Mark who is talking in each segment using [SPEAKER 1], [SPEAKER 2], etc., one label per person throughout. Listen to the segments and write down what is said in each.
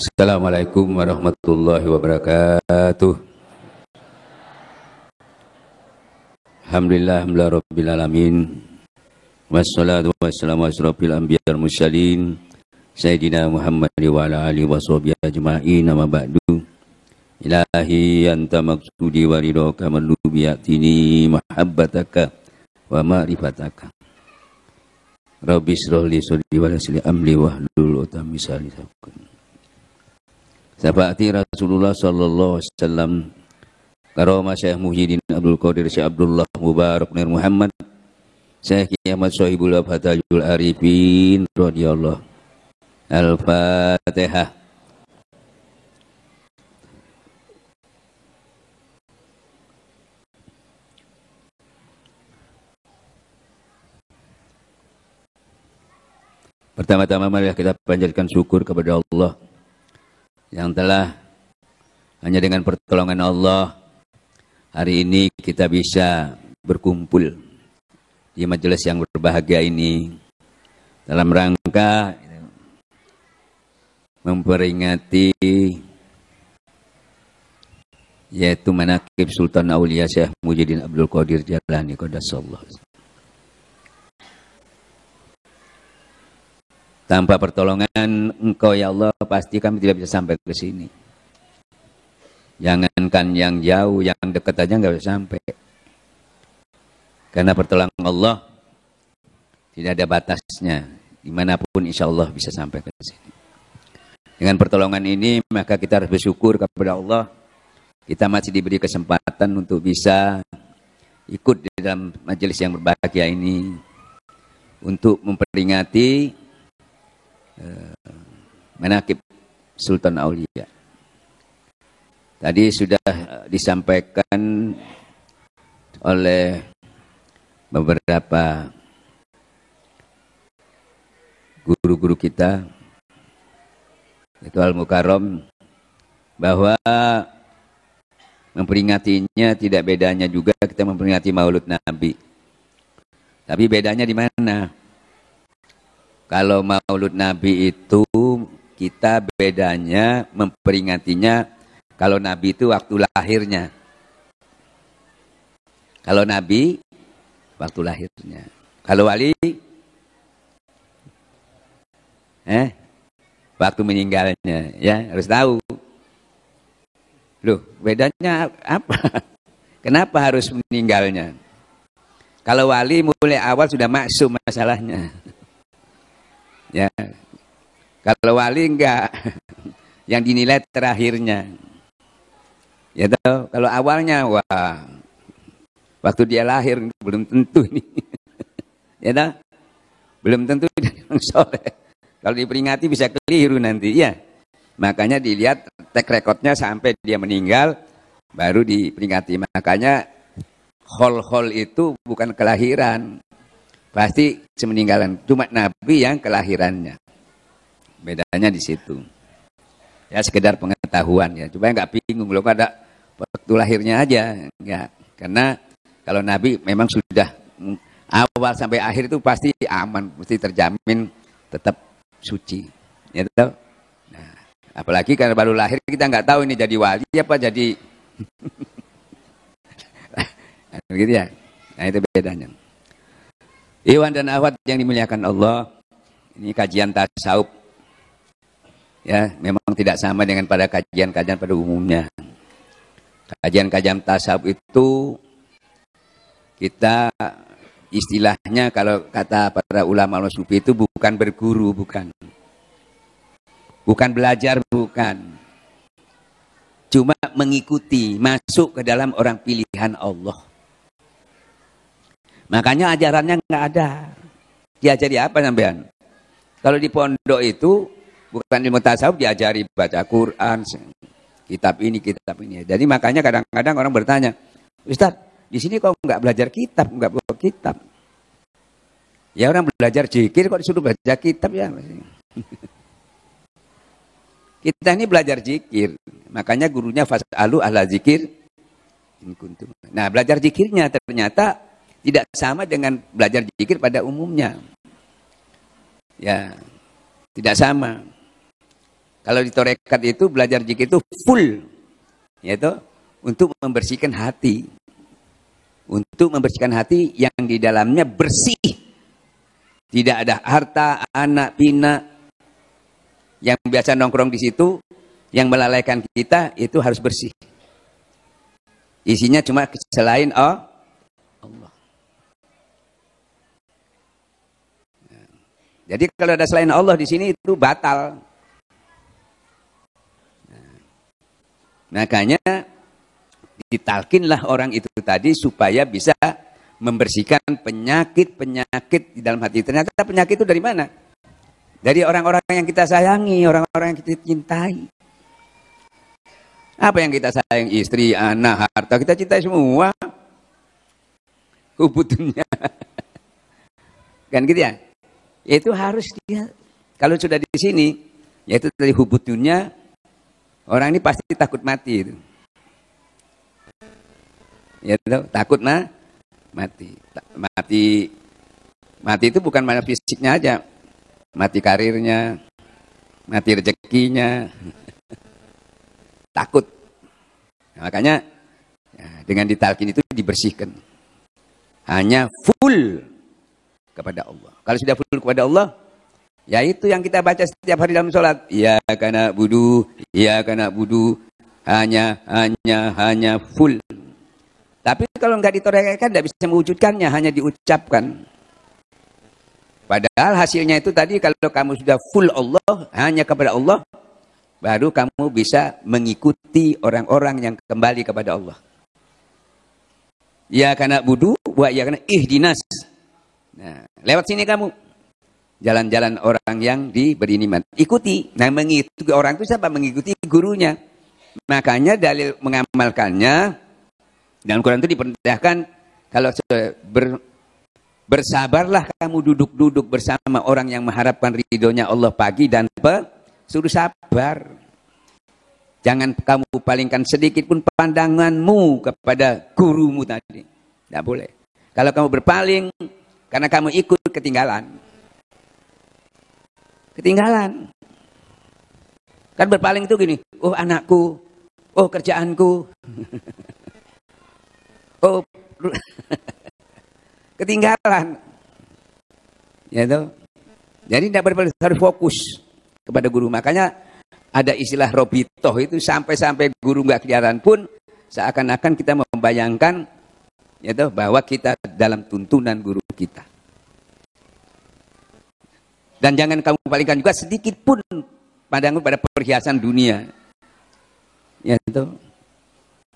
[SPEAKER 1] Assalamualaikum warahmatullahi wabarakatuh. Alhamdulillah rabbil alamin. Wassalatu wassalamu asyrafil anbiya wal mursalin sayyidina Muhammad wa ala alihi washabihi ajmain. Amma ba'du. Ilahi anta maqsudi wa ridhaka malubi yatini mahabbataka wa ma'rifataka. Rabbi shrah li sadri wa yassir li amri wahlul 'uqdatam min lisani yafqahu. Sahabat Rasulullah sallallahu alaihi wasallam, Karomah Syekh Muhyiddin Abdul Qadir Syekh Abdullah Mubarak Nur Muhammad Syekh Ahmad Sohibul Abhatajul Arifin radhiyallahu. Al-Fatihah. Pertama-tama mari kita panjatkan syukur kepada Allah yang telah hanya dengan pertolongan Allah hari ini kita bisa berkumpul di majelis yang berbahagia ini dalam rangka memperingati yaitu manaqib Sultan Aulia Syekh Muhyiddin Abdul Qadir Jailani Qaddasallahu. Tanpa pertolongan Engkau ya Allah, pasti kami tidak bisa sampai ke sini. Jangankan yang jauh, yang dekat aja nggak bisa sampai. Karena pertolongan Allah tidak ada batasnya. Dimanapun insya Allah bisa sampai ke sini. Dengan pertolongan ini maka kita harus bersyukur kepada Allah. Kita masih diberi kesempatan untuk bisa ikut di dalam majelis yang berbahagia ini untuk memperingati manaqib Sultan Aulia. Tadi sudah disampaikan oleh beberapa guru-guru kita, itu Al-Mukarram, bahwa memperingatinya tidak bedanya juga kita memperingati Maulud Nabi. Tapi bedanya di mana? Kalau Maulud Nabi itu kita bedanya memperingatinya kalau Nabi itu waktu lahirnya. Kalau Nabi waktu lahirnya. Kalau wali waktu meninggalnya, ya harus tahu. Loh, bedanya apa? Kenapa harus meninggalnya? Kalau wali mulai awal sudah maksum masalahnya. Ya, kalau wali enggak, yang dinilai terakhirnya. Ya tahu, kalau awalnya wah, waktu dia lahir belum tentu ini. Ya tahu, belum tentu jadi orang soleh. Kalau diperingati bisa keliru nanti, ya. Makanya dilihat track recordnya sampai dia meninggal, baru diperingati. Makanya hol itu bukan kelahiran. Pasti semeninggalan, cuma Nabi yang kelahirannya. Bedanya di situ. Ya sekedar pengetahuan ya. Supaya nggak bingung, belum ada waktu lahirnya aja. Enggak. Karena kalau Nabi memang sudah awal sampai akhir itu pasti aman, mesti terjamin tetap suci. Ya tahu? Nah, apalagi karena baru lahir kita nggak tahu ini jadi wali apa jadi gitu ya. Nah itu bedanya. Iwan dan akhwat yang dimuliakan Allah, ini kajian tasawuf. Ya, memang tidak sama dengan pada kajian-kajian pada umumnya. Kajian-kajian tasawuf itu kita istilahnya kalau kata para ulama sufi itu bukan berguru, bukan. Bukan belajar, bukan. Cuma mengikuti, masuk ke dalam orang pilihan Allah. Makanya ajarannya nggak ada. Diajari apa sampean? Kalau di pondok itu bukan ilmu tasawuf, diajari baca Quran, kitab ini, kitab ini. Jadi makanya kadang-kadang orang bertanya, Ustaz, di sini kok nggak belajar kitab, nggak bawa kitab? Ya orang belajar zikir kok disuruh baca kitab ya? Kita ini belajar zikir, makanya gurunya fas'alu ahla zikir. Nah belajar zikirnya ternyata tidak sama dengan belajar zikir pada umumnya. Ya, tidak sama. Kalau di tarekat itu belajar zikir itu full, yaitu untuk membersihkan hati. Untuk membersihkan hati yang di dalamnya bersih. Tidak ada harta, anak, pinak yang biasa nongkrong di situ, yang melalaikan kita, itu harus bersih. Isinya cuma selain Allah. Jadi kalau ada selain Allah di sini itu batal. Makanya ditalkinlah orang itu tadi supaya bisa membersihkan penyakit-penyakit di dalam hati. Ternyata penyakit itu dari mana? Dari orang-orang yang kita sayangi, orang-orang yang kita cintai. Apa yang kita sayang? Istri, anak, harta, kita cintai semua. Hubudnya. Kan gitu ya? Itu harus dia, kalau sudah di sini, yaitu dari hubudnya, orang ini pasti takut mati itu. Ya, takut mati. Mati itu bukan mana fisiknya aja. Mati karirnya, mati rezekinya. Takut. Nah, makanya ya, dengan ditalkin itu dibersihkan. Hanya full kepada Allah. Kalau sudah full kepada Allah, ya itu yang kita baca setiap hari dalam sholat. Iyyaka na'budu, iyyaka na'budu, hanya full. Tapi kalau nggak ditorekan, tidak bisa mewujudkannya, hanya diucapkan. Padahal hasilnya itu tadi, kalau kamu sudah full Allah, hanya kepada Allah, baru kamu bisa mengikuti orang-orang yang kembali kepada Allah. Iyyaka na'budu wa iyyaka ihdinas. Nah, lewat sini kamu. Jalan-jalan orang yang diberi nikmat. Ikuti. Nah, mengikuti orang itu siapa? Mengikuti gurunya. Makanya dalil mengamalkannya, dalam Quran itu diperintahkan, kalau bersabarlah kamu duduk-duduk bersama orang yang mengharapkan ridhonya Allah pagi dan suruh sabar. Jangan kamu palingkan sedikit pun pandanganmu kepada gurumu tadi. Tidak boleh. Kalau kamu berpaling, karena kamu ikut, ketinggalan. Ketinggalan. Kan berpaling itu gini, oh anakku, oh kerjaanku. Oh ketinggalan. Ya toh. Jadi tidak berpaling, harus fokus kepada guru. Makanya ada istilah robitoh itu, sampai guru nggak kelihatan pun seakan-akan kita membayangkan ya toh, bahwa kita dalam tuntunan guru kita. Dan jangan kamu palingkan juga sedikit pun pandangmu pada perhiasan dunia. Ya toh.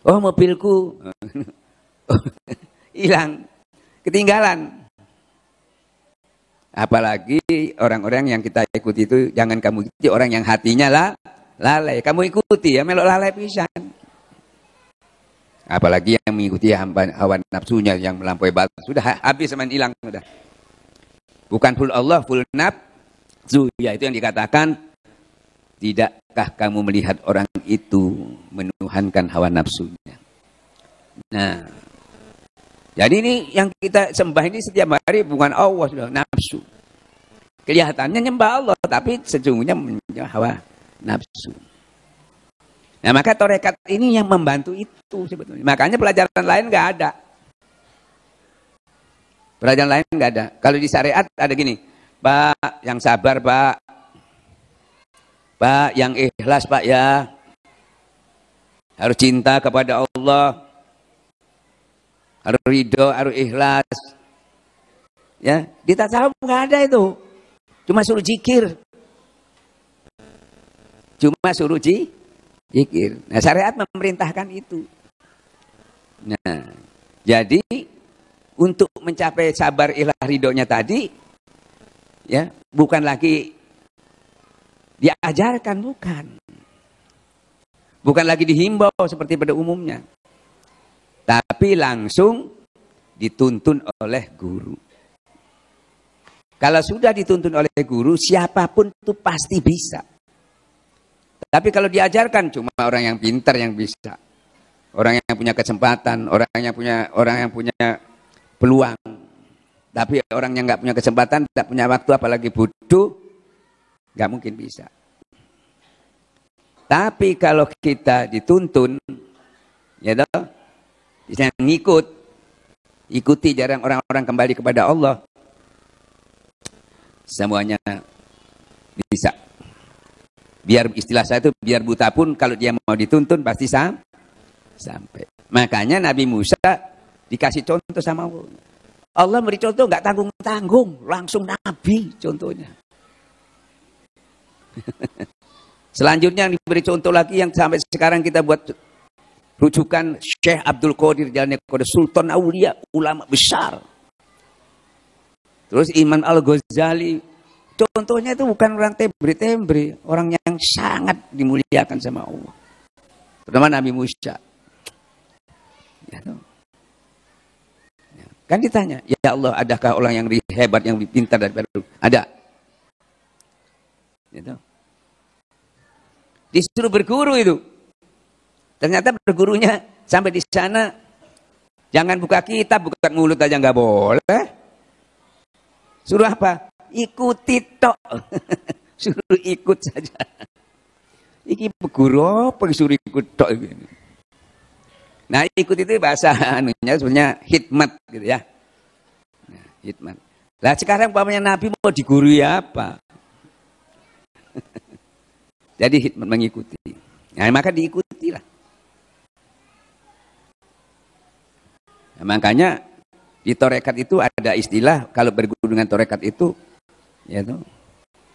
[SPEAKER 1] Oh mobilku hilang, ketinggalan. Apalagi orang-orang yang kita ikuti itu, jangan kamu ikuti orang yang hatinya lalai. Kamu ikuti ya melok lalai pisan. Apalagi yang mengikuti hawa nafsunya yang melampaui batas, sudah habis sama hilang sudah. Bukan full Allah, full nafsu. Ya itu yang dikatakan, tidakkah kamu melihat orang itu menuhankan hawa nafsunya. Nah, jadi ini yang kita sembah ini setiap hari bukan Allah, sudah nafsu. Kelihatannya nyembah Allah, tapi sesungguhnya menyembah hawa nafsu. Nah maka tarekat ini yang membantu itu sebetulnya. Makanya pelajaran lain nggak ada. Pelajaran lain nggak ada. Kalau di syariat ada gini, Pak yang sabar Pak, Pak yang ikhlas Pak ya, harus cinta kepada Allah, harus ridho, harus ikhlas. Ya, di tasawuf nggak ada itu. Cuma suruh zikir. Cuma suruh zikir. Nah, syariat memerintahkan itu. Nah, jadi untuk mencapai sabar ilah ridhonya tadi, ya bukan lagi diajarkan, bukan lagi dihimbau seperti pada umumnya, tapi langsung dituntun oleh guru. Kalau sudah dituntun oleh guru, siapapun itu pasti bisa. Tapi kalau diajarkan, cuma orang yang pintar yang bisa, orang yang punya kesempatan, orang yang punya peluang. Tapi orang yang nggak punya kesempatan, tidak punya waktu, apalagi bodoh, nggak mungkin bisa. Tapi kalau kita dituntun, ya toh, bisa ikuti jarang orang-orang kembali kepada Allah, semuanya bisa. Biar istilah saya itu, biar buta pun kalau dia mau dituntun pasti sampai. Makanya Nabi Musa dikasih contoh sama Allah. Allah beri contoh nggak tanggung-tanggung, langsung Nabi contohnya. Selanjutnya yang diberi contoh lagi yang sampai sekarang kita buat rujukan, Syekh Abdul Qadir Jailani, Sultan Aulia, ulama besar. Terus Imam Al-Ghazali, contohnya itu bukan orang tembri-tembri, orang yang sangat dimuliakan sama Allah. Terutama Nabi Musa. Ya, kan ditanya, ya Allah, adakah orang yang lebih hebat, yang lebih pintar daripada itu? Ada. Gitu. Disuruh berguru itu. Ternyata bergurunya sampai di sana, jangan buka kitab, buka mulut aja nggak boleh. Suruh apa? Ikuti tok. Suruh ikut saja. Iki berguru apa suruh ikut tok. Nah, ikut itu bahasa anunya sebenarnya hikmat gitu ya. Nah, hikmat. Lah sekarang umpamanya Nabi mau digurui apa? Jadi hikmat mengikuti. Nah, maka diikutilah. Nah, makanya di torekat itu ada istilah, kalau berguru dengan torekat itu, ya tuh,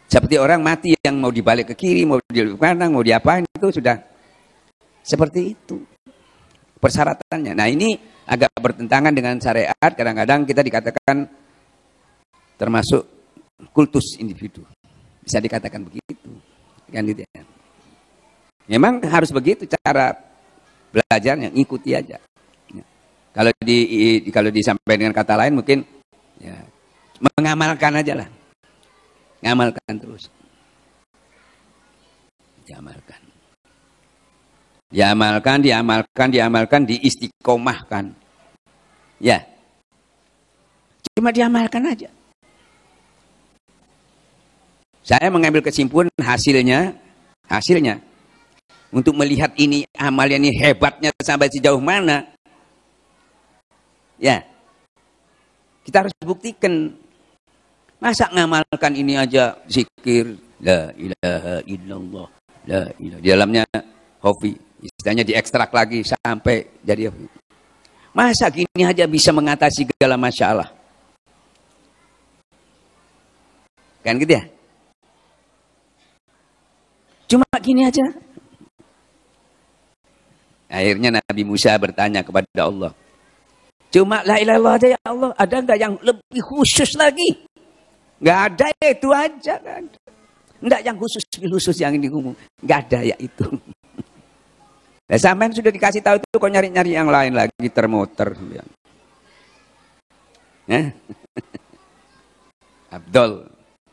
[SPEAKER 1] seperti orang mati yang mau dibalik ke kiri, mau di kanan, mau diapain, itu sudah seperti itu persyaratannya. Nah, ini agak bertentangan dengan syariat. Kadang-kadang kita dikatakan termasuk kultus individu, bisa dikatakan begitu, kan gitu ya. Memang harus begitu cara belajarnya, ikuti aja. Kalau disampaikan dengan kata lain mungkin ya, mengamalkan aja lah. Ngamalkan terus. Diamalkan, diistiqomahkan. Ya. Cuma diamalkan aja. Saya mengambil kesimpulan hasilnya untuk melihat ini amalnya ini hebatnya sampai sejauh mana. Ya, kita harus buktikan. Masa ngamalkan ini aja zikir la ilaha illallah, la ilaha. Di dalamnya hofi, istilahnya diekstrak lagi sampai jadi hofi. Masa gini aja bisa mengatasi segala masalah? Kan gitu ya? Cuma gini aja. Akhirnya Nabi Musa bertanya kepada Allah. Cuma la ilaha illallah aja ya Allah, ada enggak yang lebih khusus lagi? Enggak ada, ya itu aja kan. Enggak yang khusus yang ini ngomong. Enggak ada ya itu. Nah, sampean sudah dikasih tahu itu kok nyari-nyari yang lain lagi termuter. Abdul.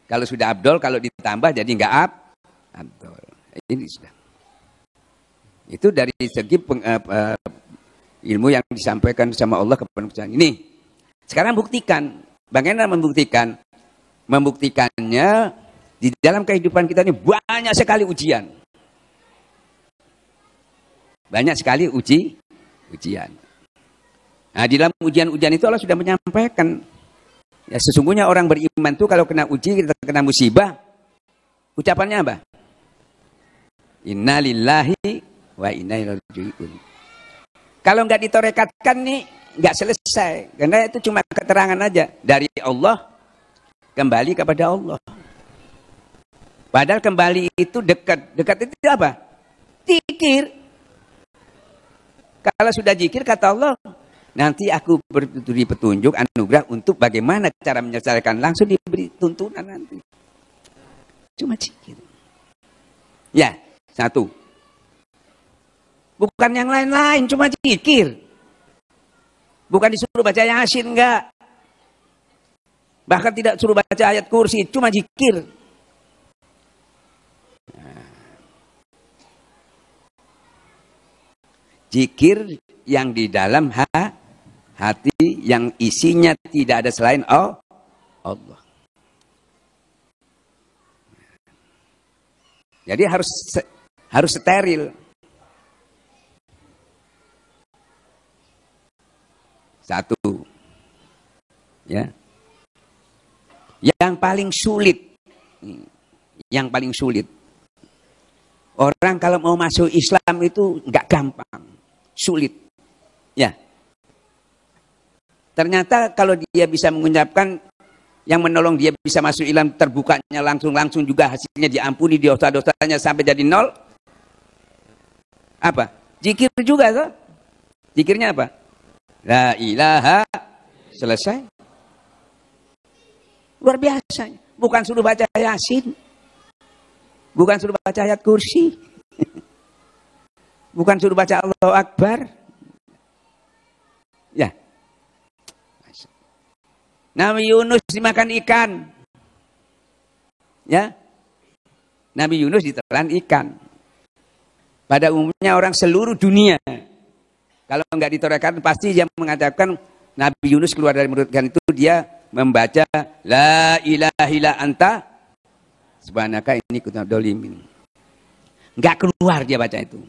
[SPEAKER 1] Kalau sudah Abdul, kalau ditambah jadi enggak Abdul. Ini sudah. Itu dari segi ilmu yang disampaikan sama Allah kepada manusia ini. Sekarang buktikan. Bagaimana membuktikan? Membuktikannya di dalam kehidupan kita ini banyak sekali ujian. Banyak sekali ujian. Nah, di dalam ujian-ujian itu Allah sudah menyampaikan. Ya, sesungguhnya orang beriman itu kalau kena uji, kena musibah, ucapannya apa? Inna lillahi wa inna ilaihi raji'un. Kalau nggak ditorekatkan nih, nggak selesai. Karena itu cuma keterangan aja. Dari Allah, kembali kepada Allah. Padahal kembali itu dekat. Dekat itu apa? Zikir. Kalau sudah zikir, kata Allah, nanti aku beri petunjuk, anugerah untuk bagaimana cara menyelesaikan. Langsung diberi tuntunan nanti. Cuma zikir. Ya, satu. Bukan yang lain-lain, cuma zikir. Bukan disuruh baca Yasin, enggak. Bahkan tidak suruh baca ayat kursi, cuma zikir. Zikir yang di dalam hati, yang isinya tidak ada selain Allah. Jadi harus Harus steril. Satu. Ya. Yang paling sulit. Yang paling sulit. Orang kalau mau masuk Islam itu nggak gampang. Sulit. Ya. Ternyata kalau dia bisa mengucapkan yang menolong dia bisa masuk Islam, terbukanya langsung juga hasilnya diampuni, dosa-dosanya sampai jadi nol. Apa? Zikir juga tuh. Zikirnya apa? La ilaha, selesai. Luar biasa. Bukan suruh baca Yasin. Bukan suruh baca ayat kursi. Bukan suruh baca Allahu Akbar. Ya. Nabi Yunus dimakan ikan. Ya. Nabi Yunus ditelan ikan. Pada umumnya orang seluruh dunia, kalau enggak ditorehkan pasti dia mengatakan Nabi Yunus keluar dari mulut ikan itu dia membaca la ilaha illa anta subhanaka inni kuntu dzalimin. Enggak keluar dia baca itu.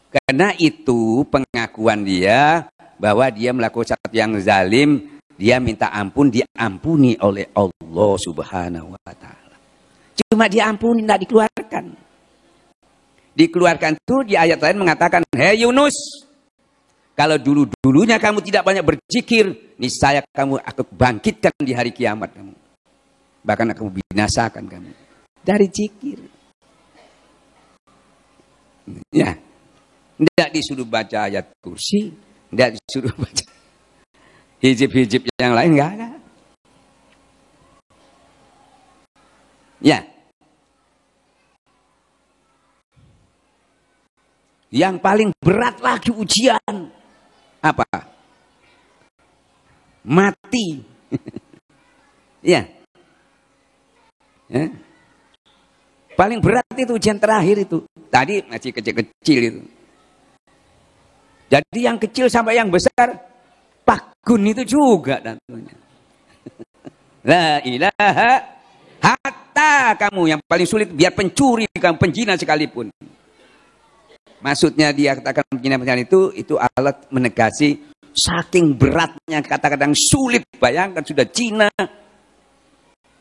[SPEAKER 1] Karena itu pengakuan dia bahwa dia melakukan sesuatu yang zalim, dia minta ampun, diampuni oleh Allah Subhanahu wa taala. Cuma diampuni, tidak dikeluarkan. Dikeluarkan itu di ayat lain mengatakan, "Hei Yunus, kalau dulu-dulunya kamu tidak banyak berzikir, niscaya kamu akan bangkitkan di hari kiamat kamu. Bahkan aku binasakan kamu." Dari zikir. Ya. Tidak disuruh baca ayat kursi, tidak disuruh baca hijib-hijib yang lain, enggak ada. Ya. Yang paling berat lagi ujian apa? Mati. Ya. Ya. Paling berat itu ujian terakhir itu. Tadi masih kecil-kecil itu. Jadi yang kecil sampai yang besar, Pak Gun itu juga tentunya. La ilaha, hatta kamu yang paling sulit, biar pencuri, kamu penjina sekalipun. Maksudnya dia katakan penjina itu alat menegasi saking beratnya kata-kata yang sulit. Bayangkan sudah Cina,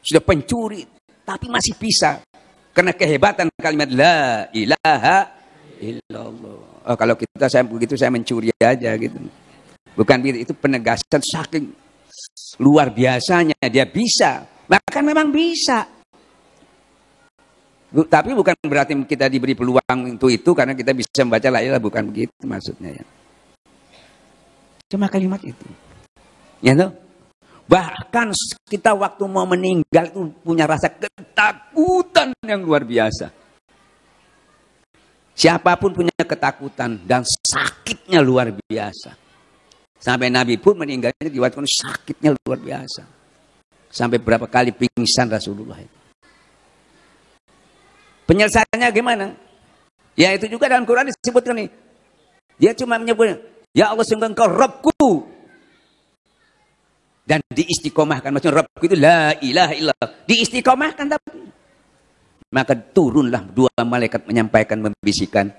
[SPEAKER 1] sudah pencuri, tapi masih bisa. Karena kehebatan kalimat la ilaha illallah. Oh, kalau saya begitu saya mencuri aja gitu. Bukan begitu, itu penegasan saking luar biasanya dia bisa. Bahkan memang bisa. Tapi bukan berarti kita diberi peluang untuk itu karena kita bisa membaca la ilaha, bukan begitu maksudnya ya. Cuma kalimat itu. Ya toh? Bahkan kita waktu mau meninggal itu punya rasa ketakutan yang luar biasa. Siapapun punya ketakutan dan sakitnya luar biasa. Sampai Nabi pun meninggalnya diwakilkan sakitnya luar biasa. Sampai berapa kali pingsan Rasulullah itu. Penyelesaiannya gimana? Ya itu juga dalam Quran disebutkan nih. Dia cuma menyebut, ya Allah sungguh engkau Rabbku. Dan diistiqomahkan. Maksudnya Rabbku itu la ilaha illallah. Diistiqomahkan tapi. Maka turunlah dua malaikat menyampaikan, membisikkan.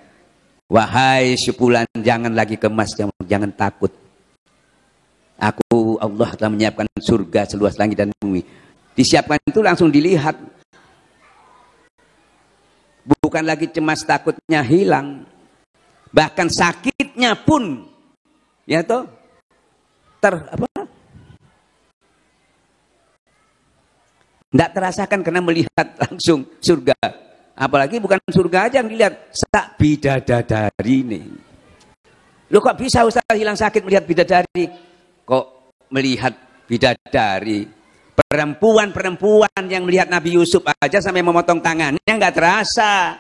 [SPEAKER 1] Wahai sepulan, jangan lagi kemas, jangan takut. Aku Allah telah menyiapkan surga seluas langit dan bumi. Disiapkan itu langsung dilihat. Bukan lagi cemas takutnya hilang. Bahkan sakitnya pun ya toh tidak terasakan karena melihat langsung surga. Apalagi bukan surga aja yang dilihat, sak bidadari ini. Loh kok bisa Ustaz hilang sakit melihat bidadari? Kok melihat bidadari? Perempuan-perempuan yang melihat Nabi Yusuf aja sampai memotong tangannya nggak terasa.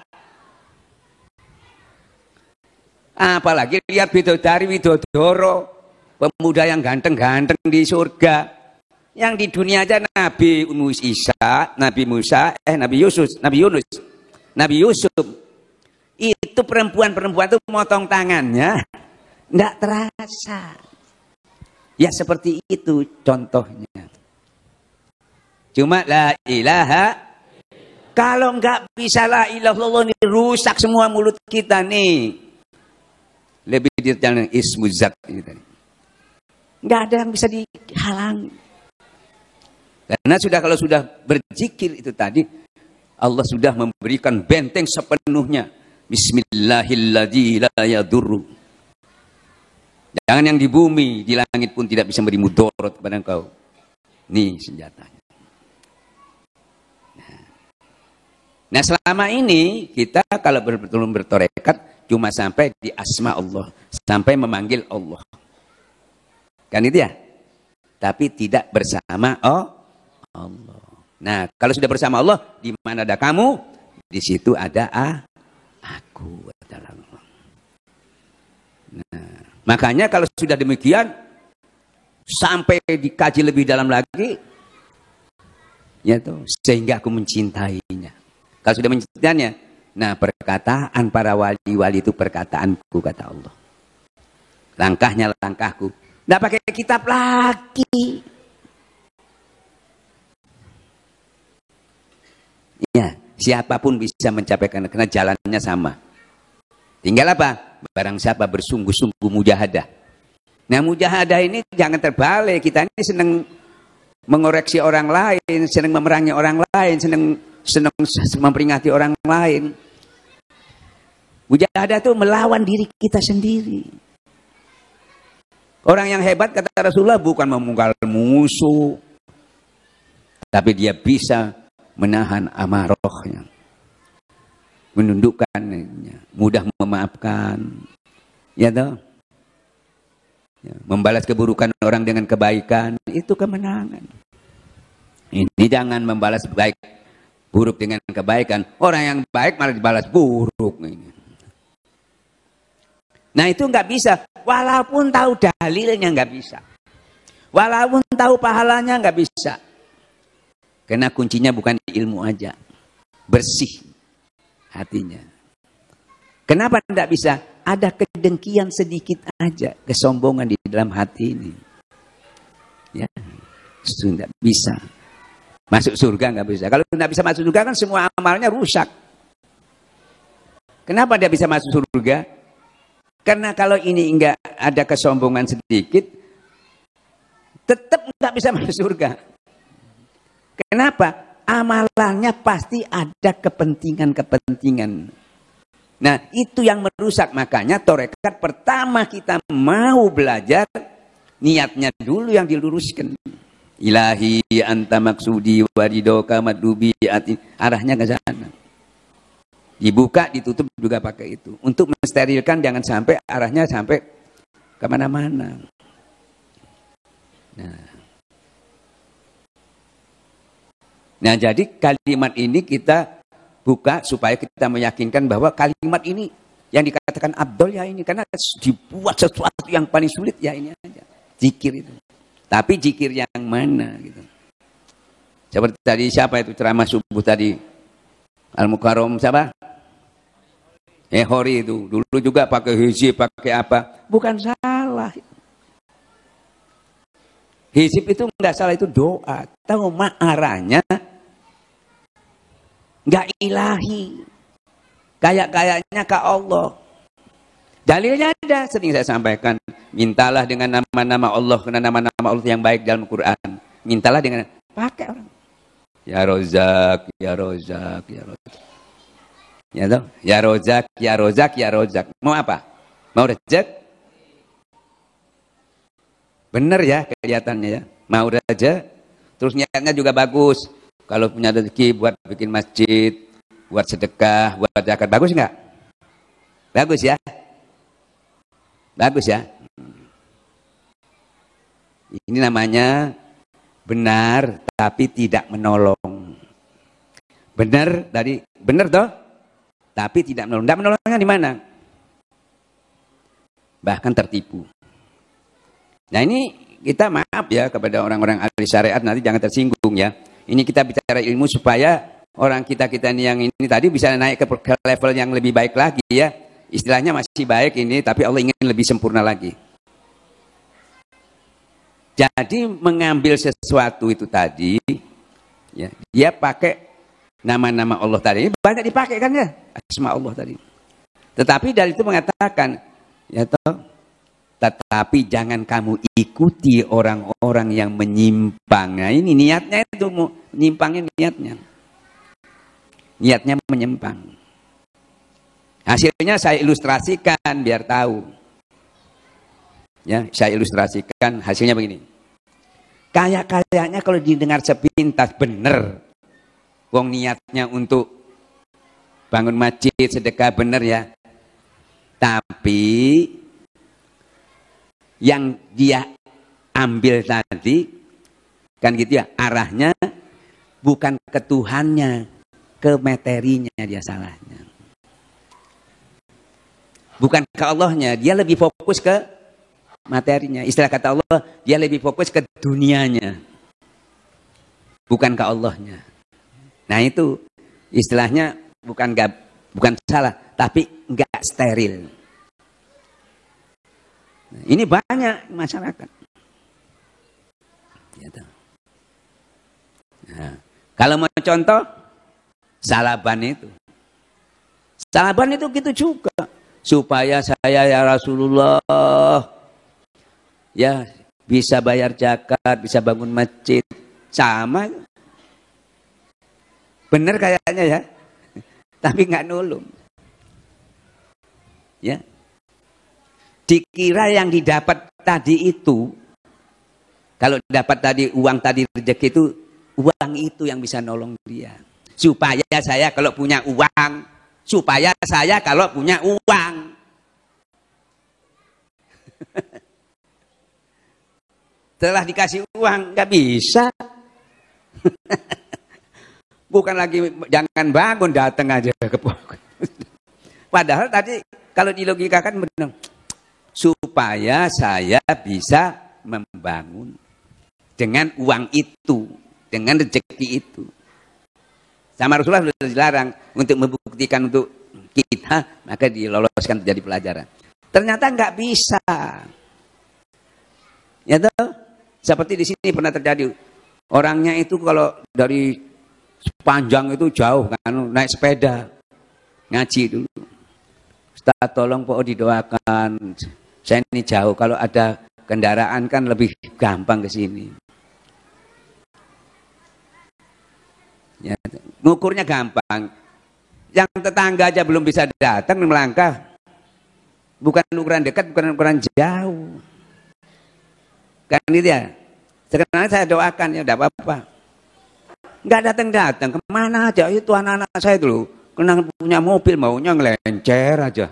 [SPEAKER 1] Apalagi lihat bidadari Widodoro, pemuda yang ganteng-ganteng di surga. Yang di dunia aja Nabi Isa, Nabi Musa, Nabi Yunus. Nabi Yusuf. Itu perempuan-perempuan itu memotong tangannya nggak terasa. Ya seperti itu contohnya. Cuma la ilaha Kalau nggak bisa la ilaha illallah ini rusak semua mulut kita nih. Lebih detailnya ismu zat ini tadi. Nggak ada yang bisa dihalangi. Karena kalau sudah berzikir itu tadi, Allah sudah memberikan benteng sepenuhnya. Bismillahilladzi la yadurru. Jangan yang di bumi, di langit pun tidak bisa memberi mudarat kepada engkau. Nih senjatanya. Nah selama ini kita kalau belum bertorekat cuma sampai di asma Allah, sampai memanggil Allah. Kan itu ya? Tapi tidak bersama Allah. Nah, kalau sudah bersama Allah, di mana ada kamu, di situ ada aku. Nah, makanya kalau sudah demikian, sampai dikaji lebih dalam lagi, ya tuh, sehingga aku mencintainya. Kalau sudah mencintainya, nah perkataan para wali-wali itu perkataanku, kata Allah. Langkahnya langkahku. Nggak pakai kitab lagi. Ya, siapapun bisa mencapai karena jalannya sama. Tinggal apa? Barang siapa bersungguh-sungguh mujahadah. Nah, mujahadah ini jangan terbalik. Kita ini senang mengoreksi orang lain, senang memerangi orang lain, senang memperingati orang lain. Mujahadah itu melawan diri kita sendiri. Orang yang hebat kata Rasulullah bukan memungkal musuh, tapi dia bisa menahan amarahnya, menundukkannya, mudah memaafkan, ya toh, ya, membalas keburukan orang dengan kebaikan, itu kemenangan. Ini jangan membalas buruk dengan kebaikan. Orang yang baik malah dibalas buruk. Nah itu nggak bisa, walaupun tahu dalilnya nggak bisa, walaupun tahu pahalanya nggak bisa. Karena kuncinya bukan ilmu aja, bersih hatinya. Kenapa tidak bisa? Ada kedengkian sedikit aja, kesombongan di dalam hati ini. Ya, itu tidak bisa. Masuk surga nggak bisa. Kalau tidak bisa masuk surga kan semua amalnya rusak. Kenapa dia bisa masuk surga? Karena kalau ini enggak ada kesombongan sedikit, tetap nggak bisa masuk surga. Kenapa? Amalannya pasti ada kepentingan-kepentingan. Nah, itu yang merusak. Makanya torekat pertama kita mau belajar, niatnya dulu yang diluruskan. Ilahi anta maksudi waridoka madubi ati. Arahnya ke sana. Dibuka, ditutup juga pakai itu. Untuk mensterilkan jangan sampai arahnya sampai kemana-mana. Nah, jadi kalimat ini kita buka supaya kita meyakinkan bahwa kalimat ini yang dikatakan Abdul ya ini. Karena dibuat sesuatu yang paling sulit ya ini aja. Zikir itu. Tapi zikir yang mana gitu. Seperti tadi siapa itu ceramah subuh tadi? Al-Mukarram siapa? Hori itu. Dulu juga pakai hizib, pakai apa. Bukan salah. Hizib itu enggak salah, itu doa. Tahu arahnya enggak ilahi. Kayak-kayaknya ke Allah. Dalilnya ada, sering saya sampaikan. Mintalah dengan nama-nama Allah, karena nama-nama Allah yang baik dalam Quran. Mintalah dengan, pakai orang. Ya Rozak, ya Rozak, ya Rozak. Ya toh? Ya Rozak, ya Rozak, ya Rozak. Mau apa? Mau rezeki? Bener ya kelihatannya ya. Mau rezeki, terus niatnya juga bagus. Kalau punya rezeki buat bikin masjid, buat sedekah, buat zakat, bagus nggak? Bagus ya? Bagus ya? Ini namanya benar tapi tidak menolong. Benar tadi, benar toh? Tapi tidak menolong. Tidak menolongnya di mana? Bahkan tertipu. Nah ini kita maaf ya kepada orang-orang ahli syariat, nanti jangan tersinggung ya. Ini kita bicara ilmu supaya orang kita-kita yang ini tadi bisa naik ke level yang lebih baik lagi ya. Istilahnya masih baik ini, tapi Allah ingin lebih sempurna lagi. Jadi mengambil sesuatu itu tadi, ya, dia pakai nama-nama Allah tadi. Ini banyak dipakai kan ya, asma Allah tadi. Tetapi dari itu mengatakan, ya toh, tetapi jangan kamu ikuti orang-orang yang menyimpang. Nah, ini niatnya itu menyimpangnya niatnya. Niatnya menyimpang. Hasilnya saya ilustrasikan biar tahu. Ya, saya ilustrasikan hasilnya begini. Kayaknya kalau didengar sepintas bener. Wong niatnya untuk bangun masjid, sedekah bener ya. Tapi yang dia ambil tadi kan gitu ya, arahnya bukan ke Tuhannya, ke materinya dia salahnya. Bukan ke Allahnya, dia lebih fokus ke materinya. Istilah kata Allah, dia lebih fokus ke dunianya. Bukan ke Allahnya. Nah itu istilahnya bukan salah, tapi enggak steril. Nah, ini banyak masyarakat. Nah, kalau mau contoh, salaban itu. Salaban itu gitu juga. Supaya saya ya Rasulullah ya bisa bayar zakat, bisa bangun masjid. Sama. Bener kayaknya ya. Tapi nggak nulung. Ya. Dikira yang didapat tadi itu, kalau dapat tadi uang tadi rezeki itu, uang itu yang bisa nolong dia. Supaya saya kalau punya uang, supaya saya kalau punya uang. Setelah dikasih uang nggak bisa. Bukan lagi jangan bangun, datang aja ke pokok. Padahal tadi kalau dilogikakan benar. Supaya saya bisa membangun dengan uang itu, dengan rezeki itu. Sama Rasulullah sudah dilarang untuk membuktikan untuk kita, maka diloloskan menjadi pelajaran. Ternyata nggak bisa. Ya toh? Seperti di sini pernah terjadi. Orangnya itu kalau dari Panjang itu jauh kan, naik sepeda ngaji dulu. Ustaz tolong Pak didoakan. Saya ini jauh, kalau ada kendaraan kan lebih gampang ke sini. Ya, ngukurnya gampang. Yang tetangga aja belum bisa datang melangkah. Bukan ukuran dekat, bukan ukuran jauh. Kan itu ya. Sekarang saya doakan ya, tidak apa-apa. Nggak datang-datang, kemana aja. Itu anak-anak saya dulu, kena punya mobil, maunya ngelencer aja.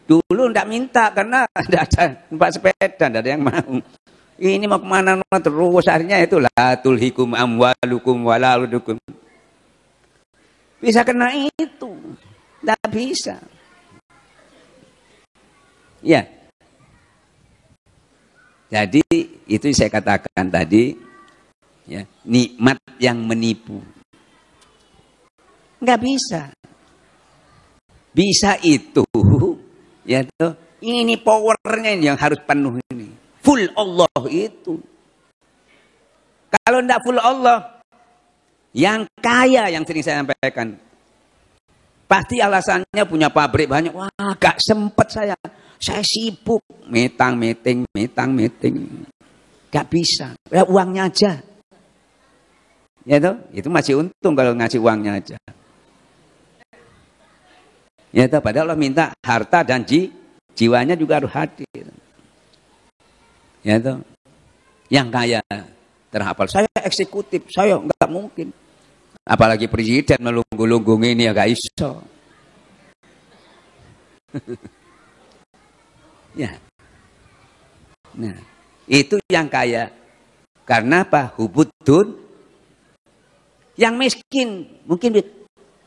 [SPEAKER 1] Dulu nggak minta, karena tidak ada tempat sepeda, tidak ada yang mau. Ini mau kemana terus, akhirnya itu la tulhikum amwalukum walauludukum. Bisa kena itu, tidak bisa. Ya. Jadi itu saya katakan tadi. Ya, nikmat yang menipu. Enggak bisa. Bisa itu, ya toh, ini powernya yang harus penuh ini. Full Allah itu. Kalau enggak full Allah, yang kaya yang sering saya sampaikan, pasti alasannya punya pabrik banyak. Wah, gak sempet saya sibuk, meeting. Gak bisa, ya, uangnya aja. Ya toh, itu masih untung kalau ngasih uangnya aja. Ya toh, padahal Allah minta harta dan jiwanya juga harus hadir. Ya toh, yang kaya terhafal. Saya eksekutif, saya nggak mungkin. Apalagi presiden melunggu-lunggung ini ya gak iso. Ya. Nah, itu yang kaya. Karena apa? Hubudun. Yang miskin mungkin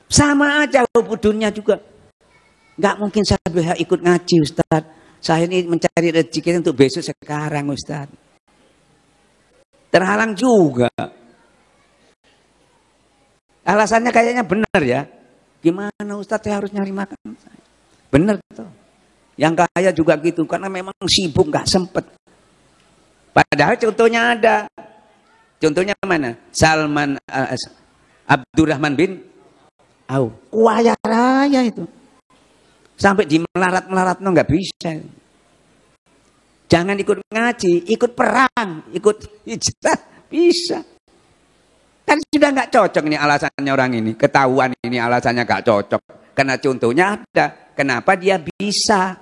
[SPEAKER 1] sama aja hubudunnya juga. Nggak mungkin saya bisa ikut ngaji, Ustaz. Saya ini mencari rezeki untuk besok sekarang, Ustaz. Terhalang juga. Alasannya kayaknya benar ya. Gimana Ustaz, saya harus nyari makan? Benar tuh. Yang kaya juga gitu, karena memang sibuk, nggak sempet. Padahal contohnya ada. Contohnya mana? Salman Abdurrahman bin Auf. Kaya raya itu. Sampai di melarat-melarat nggak bisa. Jangan ikut ngaji, ikut perang, ikut hijrah, bisa. Kan sudah nggak cocok nih alasannya orang ini. Ketahuan ini alasannya nggak cocok. Karena contohnya ada. Kenapa dia bisa?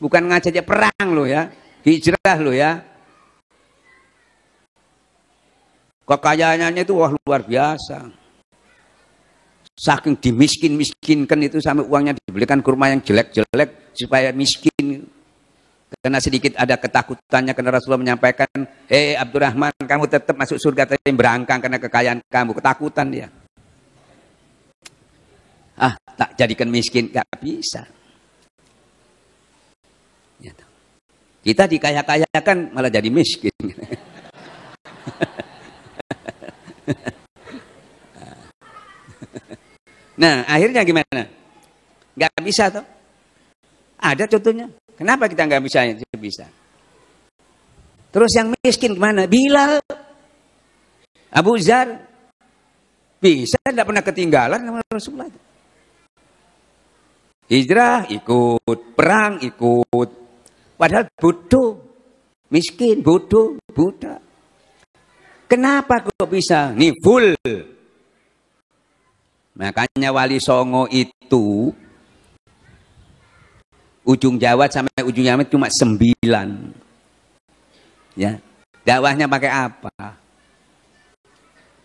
[SPEAKER 1] Bukan ngaji aja, perang loh ya. Hijrah loh ya. Kekayaannya itu wah luar biasa. Saking dimiskin-miskinkan itu sampai uangnya dibelikan kurma yang jelek-jelek supaya miskin. Karena sedikit ada ketakutannya karena Rasulullah menyampaikan, hei Abdurrahman, kamu tetap masuk surga tapi berangkang karena kekayaan kamu. Ketakutan dia. Ah, tak jadikan miskin, gak bisa. Kita dikaya-kayakan malah jadi miskin. Nah, akhirnya gimana? Gak bisa toh? Ada contohnya. Kenapa kita nggak bisa? Bisa. Terus yang miskin gimana? Bilal, Abu Zar, bisa tidak pernah ketinggalan sama Rasulullah. Hijrah ikut, perang ikut. Padahal bodoh, miskin, bodoh, buta. Kenapa kok bisa? Nih full. Makanya Wali Songo itu ujung Jawa sampai ujung Yaman cuma 9. Ya. Dakwahnya pakai apa?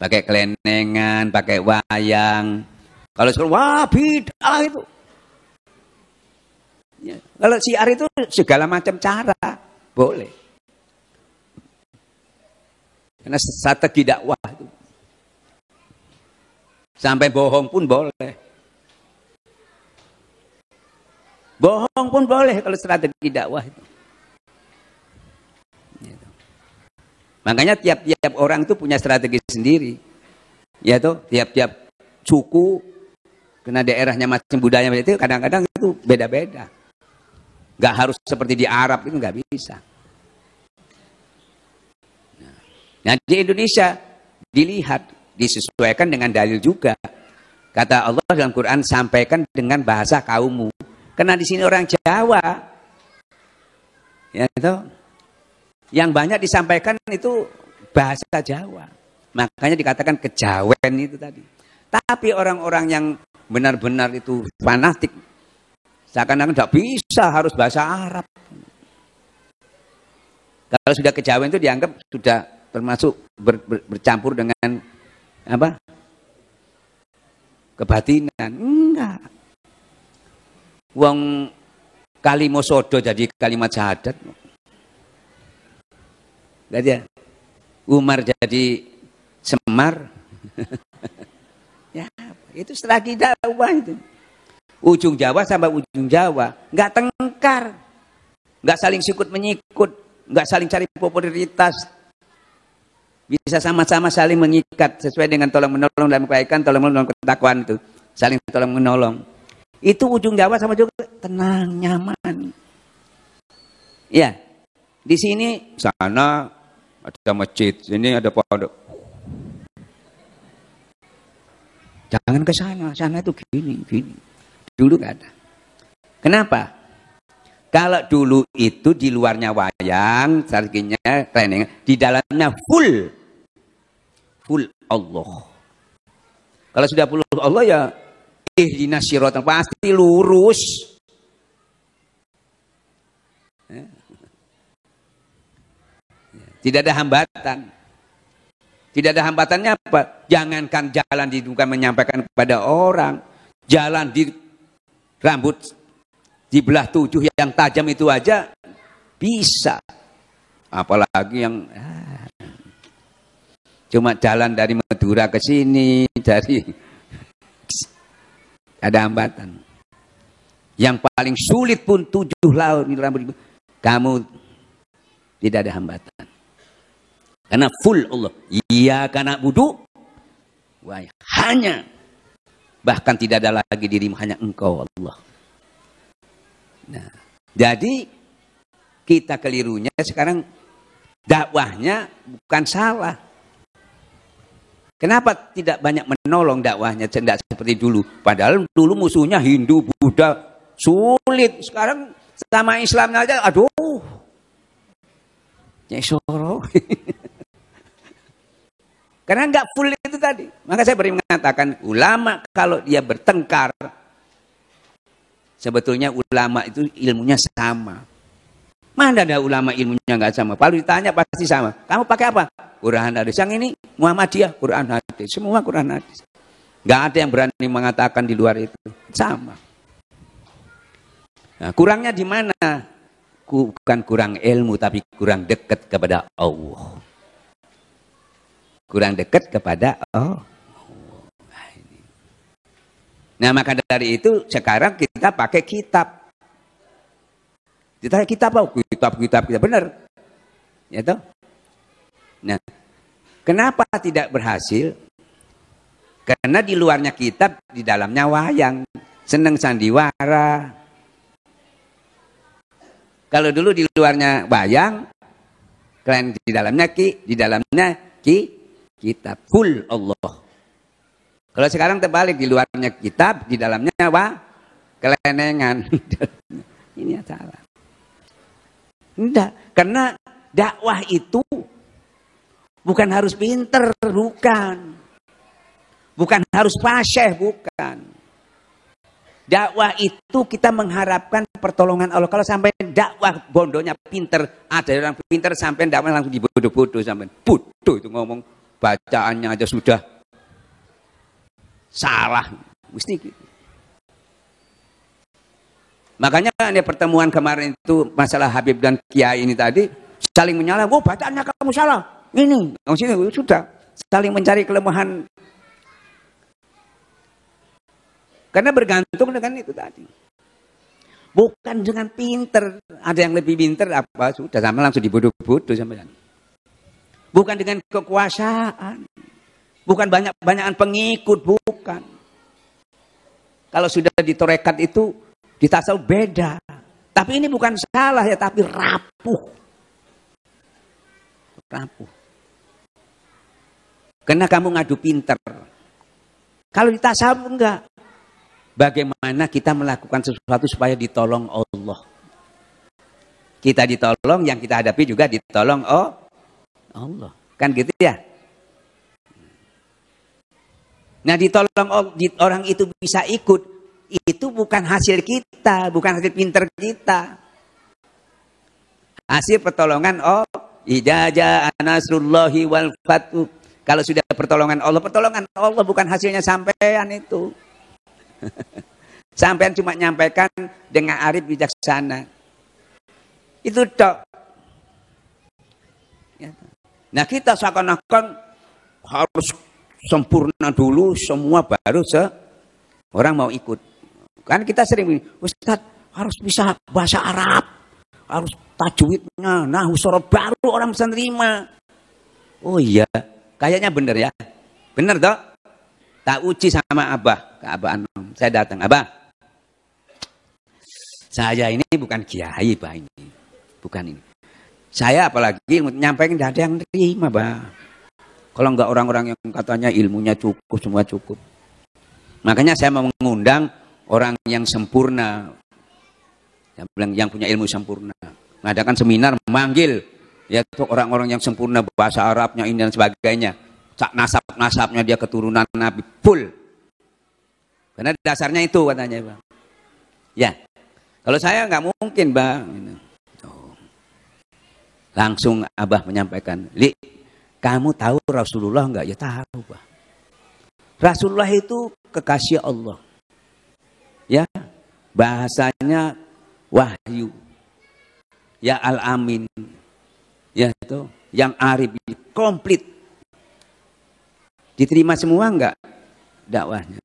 [SPEAKER 1] Pakai kelenengan, pakai wayang. Kalau sekarang wah bid'ah itu. Ya. Kalau syiar itu segala macam cara boleh. Karena strategi dakwah itu. Sampai bohong pun boleh. Bohong pun boleh kalau strategi dakwah itu. Gitu. Makanya tiap-tiap orang itu punya strategi sendiri. Ya toh, tiap-tiap suku kena daerahnya macam budaya itu kadang-kadang itu beda-beda. Gak harus seperti di Arab itu gak bisa. Nah di Indonesia dilihat, disesuaikan dengan dalil juga. Kata Allah dalam Quran, sampaikan dengan bahasa kaummu. Karena di sini orang Jawa, ya itu, yang banyak disampaikan itu bahasa Jawa. Makanya dikatakan kejawen itu tadi. Tapi orang-orang yang benar-benar itu fanatik, seakan-akan tidak bisa harus bahasa Arab. Kalau sudah kejawen itu dianggap sudah termasuk bercampur dengan apa? Kebatinan. Enggak. Wong kalimosodo jadi kalimat syahadat. Lihat ya. Umar jadi Semar. Ya, itu strategi dakwah itu. Ujung Jawa sampai ujung Jawa, nggak tengkar. Nggak saling sikut menyikut, nggak saling cari popularitas. Bisa sama-sama saling mengikat sesuai dengan tolong menolong dalam kebaikan, tolong menolong dalam ketakwaan itu. Saling tolong menolong. Itu ujung Jawa sama juga tenang, nyaman. Ya, di sini sana ada masjid, sini ada pondok. Jangan ke sana, sana itu gini. Dulu nggak ada. Kenapa? Kalau dulu itu di luarnya wayang, strateginya training, di dalamnya full Allah. Kalau sudah full Allah ya ihdinas siratal pasti lurus. Tidak ada hambatan. Tidak ada hambatannya apa? Jangankan jalan di bukan menyampaikan kepada orang, jalan di rambut di belah 7 yang tajam itu aja bisa. Apalagi yang cuma jalan dari Madura ke sini, dari ada hambatan. Yang paling sulit pun 7 laut di rambut kamu tidak ada hambatan. Karena full Allah. Iya karena budu. Hanya. Bahkan tidak ada lagi dirimu, hanya engkau Allah. Nah, jadi kita kelirunya sekarang dakwahnya bukan salah. Kenapa tidak banyak menolong dakwahnya, tidak seperti dulu? Padahal dulu musuhnya Hindu, Buddha, sulit. Sekarang sama Islam aja, aduh, nyesoro. Karena nggak full itu tadi. Maka saya beri mengatakan, ulama kalau dia bertengkar, sebetulnya ulama itu ilmunya sama. Mana ada ulama ilmunya nggak sama? Kalau ditanya pasti sama. Kamu pakai apa? Quran hadis. Yang ini Muhammadiyah, Quran hadis. Semua Quran hadis. Nggak ada yang berani mengatakan di luar itu. Sama. Nah, kurangnya di mana? Bukan kurang ilmu, tapi kurang dekat kepada Allah. Kurang dekat kepada Allah. Nah, maka dari itu sekarang kita pakai kitab. Ditanya kitab apa? Kitab benar. Ya toh? Nah, kenapa tidak berhasil? Karena di luarnya kitab, di dalamnya wayang, seneng sandiwara. Kalau dulu di luarnya wayang, kalian di dalamnya kitab full Allah. Kalau sekarang terbalik, di luarnya kitab, di dalamnya kelenengan. Ini salah. Enggak, karena dakwah itu bukan harus pinter, bukan. Bukan harus fasyih, bukan. Dakwah itu kita mengharapkan pertolongan Allah. Kalau sampai dakwah bondonya pinter, ada orang pinter sampai dakwah langsung dibodoh-bodoh sampai bodoh itu ngomong, bacaannya aja sudah salah, mesti gitu. Makanya ada pertemuan kemarin itu masalah Habib dan Kiai ini tadi saling menyalahkan. Oh, bacaannya kamu salah. Ini, sudah saling mencari kelemahan. Karena bergantung dengan itu tadi. Bukan dengan pinter. Ada yang lebih pinter apa sudah sama langsung dibodoh-bodoh sampean. Bukan dengan kekuasaan. Bukan banyak-banyakan pengikut, bukan. Kalau sudah di tarekat itu di tasawuf beda. Tapi ini bukan salah ya, tapi rapuh. Rapuh. Karena kamu ngadu pinter. Kalau di tasawuf enggak. Bagaimana kita melakukan sesuatu supaya ditolong Allah. Kita ditolong, yang kita hadapi juga ditolong Allah. Kan gitu ya? Nah, ditolong orang itu bisa ikut. Itu bukan hasil kita, bukan hasil pinter kita. Hasil pertolongan idza jaa nasrullahi wal fathu. Kalau sudah pertolongan Allah bukan hasilnya sampean itu. Sampean cuma nyampaikan dengan arif bijaksana. Itu tok. Nah, kita seakan-akan harus sempurna dulu semua baru orang mau ikut. Kan kita sering begini, Ustaz harus bisa bahasa Arab, harus tajwidnya, nahwu sorof baru orang bisa nerima. Oh iya, kayaknya bener ya. Bener toh? Tak uji sama Abah, ke Abah Anom. Saya datang, Abah. Saya ini bukan kiai, Pak, ini. Bukan ini. Saya apalagi nyampaikan tidak ada yang terima, Bah. Kalau enggak orang-orang yang katanya ilmunya cukup, semua cukup. Makanya saya mau mengundang orang yang sempurna. Yang punya ilmu sempurna. Mengadakan seminar, memanggil ya orang-orang yang sempurna bahasa Arabnya ini dan sebagainya. Nasab-nasabnya dia keturunan Nabi full. Karena dasarnya itu katanya, Bang. Ya. Kalau saya nggak mungkin, Bang. Langsung Abah menyampaikan, Li, kamu tahu Rasulullah enggak? Ya tahu, Pak. Rasulullah itu kekasih Allah. Ya, bahasanya wahyu. Ya Al-Amin. Ya itu, yang arif, komplit. Diterima semua enggak dakwahnya?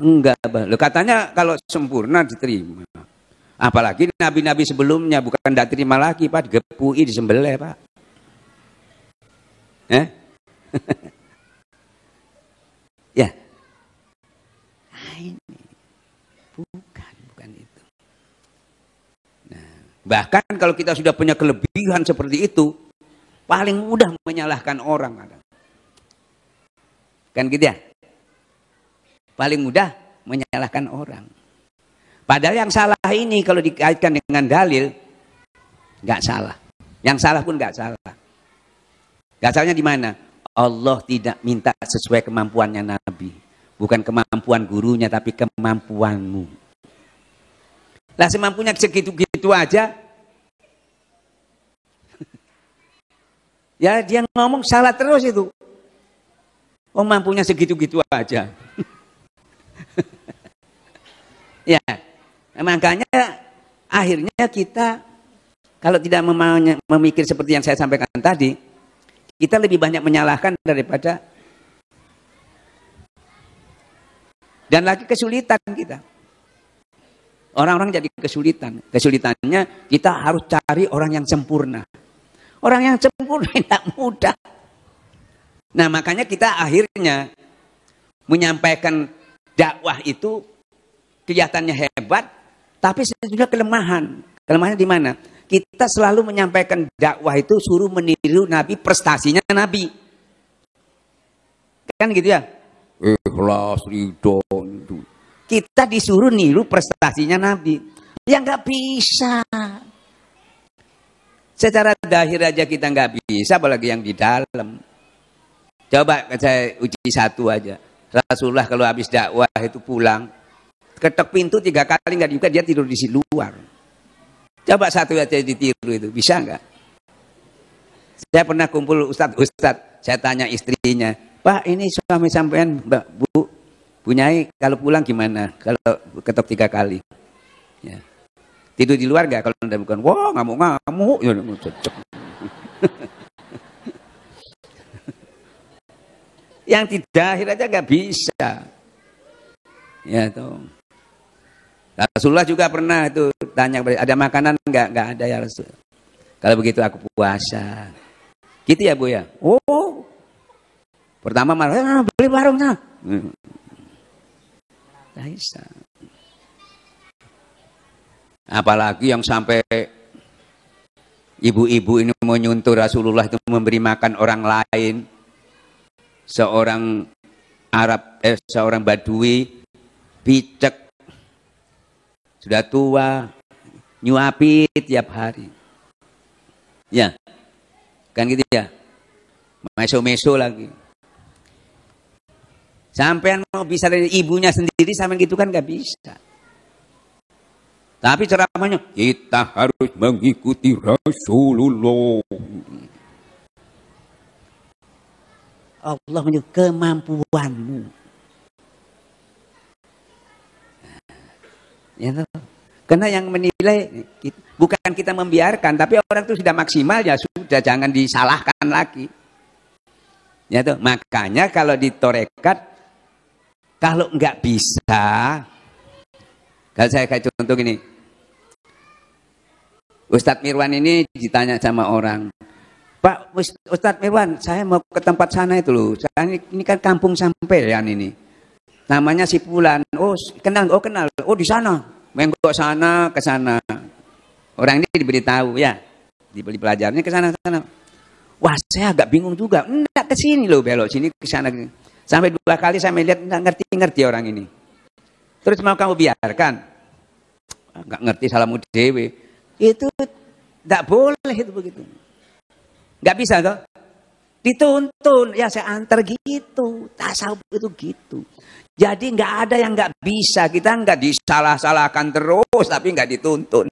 [SPEAKER 1] Enggak, Pak. Loh, katanya kalau sempurna diterima. Apalagi nabi-nabi sebelumnya bukan tidak terima lagi, Pak, digepui, disembelih, Pak. Ya. Ini bukan itu. Nah, bahkan kalau kita sudah punya kelebihan seperti itu, paling mudah menyalahkan orang. Kan gitu ya? Paling mudah menyalahkan orang. Padahal yang salah ini kalau dikaitkan dengan dalil, nggak salah. Yang salah pun nggak salah. Nggak salahnya di mana? Allah tidak minta sesuai kemampuannya Nabi. Bukan kemampuan gurunya, tapi kemampuanmu. Lah semampunya segitu-gitu aja. Ya dia ngomong salah terus itu. Oh mampunya segitu-gitu aja. Ya, makanya akhirnya kita kalau tidak memikir seperti yang saya sampaikan tadi, kita lebih banyak menyalahkan daripada dan lagi kesulitan kita. Orang-orang jadi kesulitan. Kesulitannya kita harus cari orang yang sempurna. Orang yang sempurna tidak mudah. Nah makanya kita akhirnya menyampaikan dakwah itu kelihatannya hebat, tapi sebetulnya kelemahan. Kelemahannya di mana? Kita selalu menyampaikan dakwah itu suruh meniru Nabi, prestasinya Nabi. Kan gitu ya? Ikhlas, ridho. Kita disuruh niru prestasinya Nabi. Ya nggak bisa. Secara zahir aja kita nggak bisa, apalagi yang di dalam. Coba saya uji satu aja. Rasulullah kalau habis dakwah itu pulang, ketok pintu 3 kali nggak dibuka, dia tidur di luar. Coba satu aja ditiru itu, bisa nggak? Saya pernah kumpul ustadz, saya tanya istrinya, Pak ini suami sampean, Mbak Bu Nyai kalau pulang gimana? Kalau ketok 3 kali, ya. Tidur di luar nggak? Kalau udah bukan, wah ngamuk, ya cocok. Yang tidak akhir aja nggak bisa, ya toh. Rasulullah juga pernah itu tanya, ada makanan nggak ada ya Rasul. Kalau begitu aku puasa. Gitu ya Bu ya. Oh, pertama malah beli warung sana. Nggak bisa. Apalagi yang sampai ibu-ibu ini mau nyuntur Rasulullah itu memberi makan orang lain. Seorang seorang Badui, picek, sudah tua, nyuapi tiap hari. Ya, kan gitu ya. Meso-meso lagi. Sampean mau bisa dari ibunya sendiri, sampean gitu kan nggak bisa. Tapi ceramahnya, kita harus mengikuti Rasulullah. Allah menyebut kemampuanmu. Ya, karena yang menilai bukan kita membiarkan, tapi orang itu sudah maksimal ya sudah, jangan disalahkan lagi. Ya tuh, makanya kalau di torekat kalau nggak bisa, kalau saya kayak contoh gini, Ustadz Mirwan ini ditanya sama orang, Pak Ustadz Mirwan, saya mau ke tempat sana itu loh, ini kan kampung sampean ini, namanya si Fulan, oh kenal, oh di sana, menggok sana ke sana, orang ini diberitahu ya, diberi pelajarannya ke sana. Wah saya agak bingung juga, enggak ke sini loh, belok sini ke sana, sampai 2 kali saya melihat enggak ngerti orang ini, terus mau kamu biarkan, enggak ngerti salamu dewe. Itu tidak boleh itu begitu. Nggak bisa toh. Dituntun, ya saya antar gitu. Tasawuf itu gitu. Jadi nggak ada yang nggak bisa. Kita nggak disalah-salahkan terus, tapi nggak dituntun.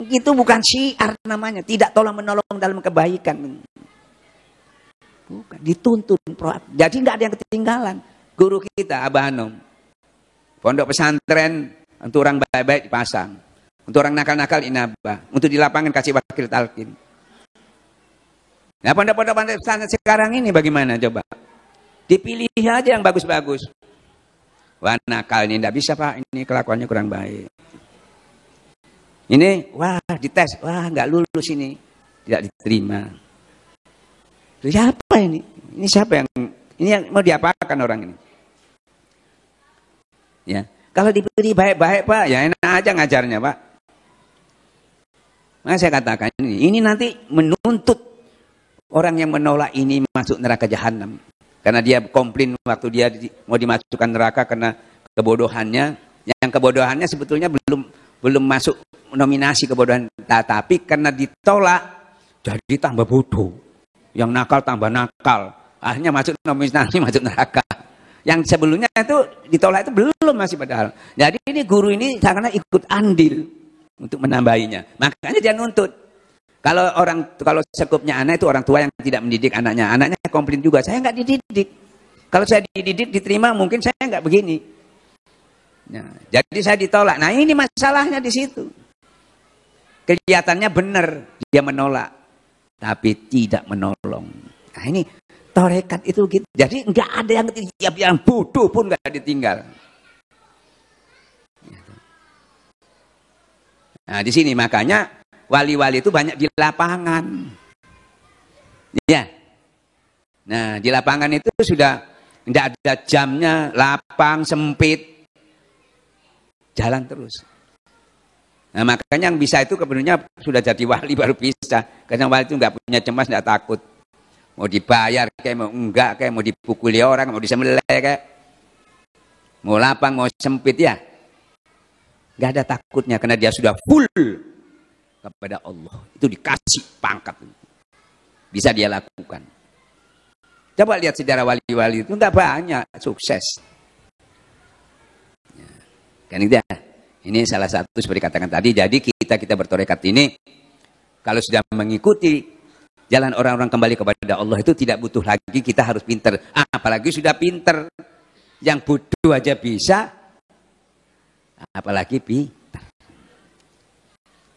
[SPEAKER 1] Itu bukan syiar namanya. Tidak tolong menolong dalam kebaikan. Bukan, dituntun. Jadi nggak ada yang ketinggalan. Guru kita, Abah Hanum, pondok pesantren untuk orang baik-baik dipasang. Untuk orang nakal-nakal inabah. Untuk di lapangan kasih wakil talqin. Nah pondok-pondok pesantren sekarang ini bagaimana coba? Dipilih aja yang bagus-bagus. Wah nakal ini tidak bisa Pak, ini kelakuannya kurang baik. Ini wah dites, wah nggak lulus ini, tidak diterima. Siapa ini? Ini siapa yang mau diapakan orang ini? Ya, kalau diberi baik-baik Pak, ya enak aja ngajarnya Pak. Nah saya katakan ini nanti menuntut orang yang menolak ini masuk neraka jahanam. Karena dia komplain waktu dia mau dimasukkan neraka karena kebodohannya. Yang kebodohannya sebetulnya belum masuk nominasi kebodohan. Tapi karena ditolak, jadi tambah bodoh. Yang nakal tambah nakal. Akhirnya masuk nominasi, masuk neraka. Yang sebelumnya itu ditolak itu belum masih padahal. Jadi ini guru ini karena ikut andil untuk menambahinya. Makanya dia nuntut. Kalau sekupnya anak itu orang tua yang tidak mendidik anaknya. Anaknya komplain juga, saya nggak dididik. Kalau saya dididik, diterima, mungkin saya nggak begini. Nah, jadi saya ditolak. Nah ini masalahnya di situ. Kelihatannya benar, dia menolak. Tapi tidak menolong. Nah ini tarekat itu gitu. Jadi nggak ada yang bodoh pun nggak ditinggal. Nah di sini makanya wali-wali itu banyak di lapangan. Ya. Nah, di lapangan itu sudah tidak ada jamnya, lapang, sempit. Jalan terus. Nah, makanya yang bisa itu sebenarnya sudah jadi wali baru bisa. Karena wali itu nggak punya cemas, nggak takut. Mau dibayar kayak mau enggak, kayak mau dipukuli orang, mau disembelih kayak. Mau lapang, mau sempit ya. Nggak ada takutnya karena dia sudah full kepada Allah. Itu dikasih pangkat. Bisa dia lakukan. Coba lihat sejarah wali-wali itu enggak banyak sukses. Ya. Kan itu ya. Ini salah satu seperti katakan tadi. Jadi kita bertorekat ini kalau sudah mengikuti jalan orang-orang kembali kepada Allah itu tidak butuh lagi kita harus pinter. Apalagi sudah pinter. Yang bodoh aja bisa. Apalagi pinter.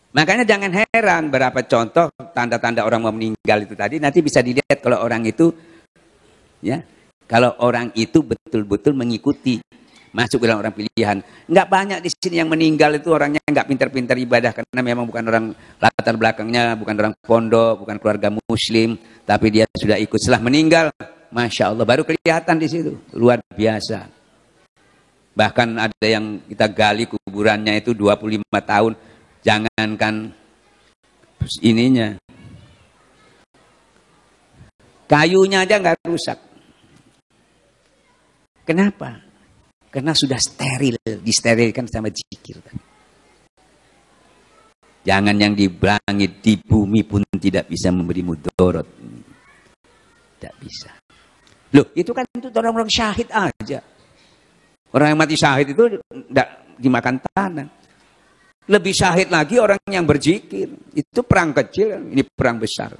[SPEAKER 1] Makanya jangan heran berapa contoh tanda-tanda orang mau meninggal itu tadi nanti bisa dilihat kalau orang itu ya kalau orang itu betul-betul mengikuti masuk dalam orang pilihan. Enggak banyak di sini yang meninggal itu orangnya enggak pintar-pintar ibadah karena memang bukan orang latar belakangnya bukan orang pondok, bukan keluarga muslim, tapi dia sudah ikut setelah meninggal, masya Allah baru kelihatan di situ luar biasa. Bahkan ada yang kita gali kuburannya itu 25 tahun. Jangankan ininya, kayunya aja nggak rusak. Kenapa? Karena sudah steril, disterilkan sama zikir. Jangan yang di langit, di bumi pun tidak bisa memberi mudarat. Tidak bisa. Loh, itu kan itu orang-orang syahid aja. Orang yang mati syahid itu tidak dimakan tanah. Lebih syahid lagi orang yang berzikir. Itu perang kecil, ini perang besar.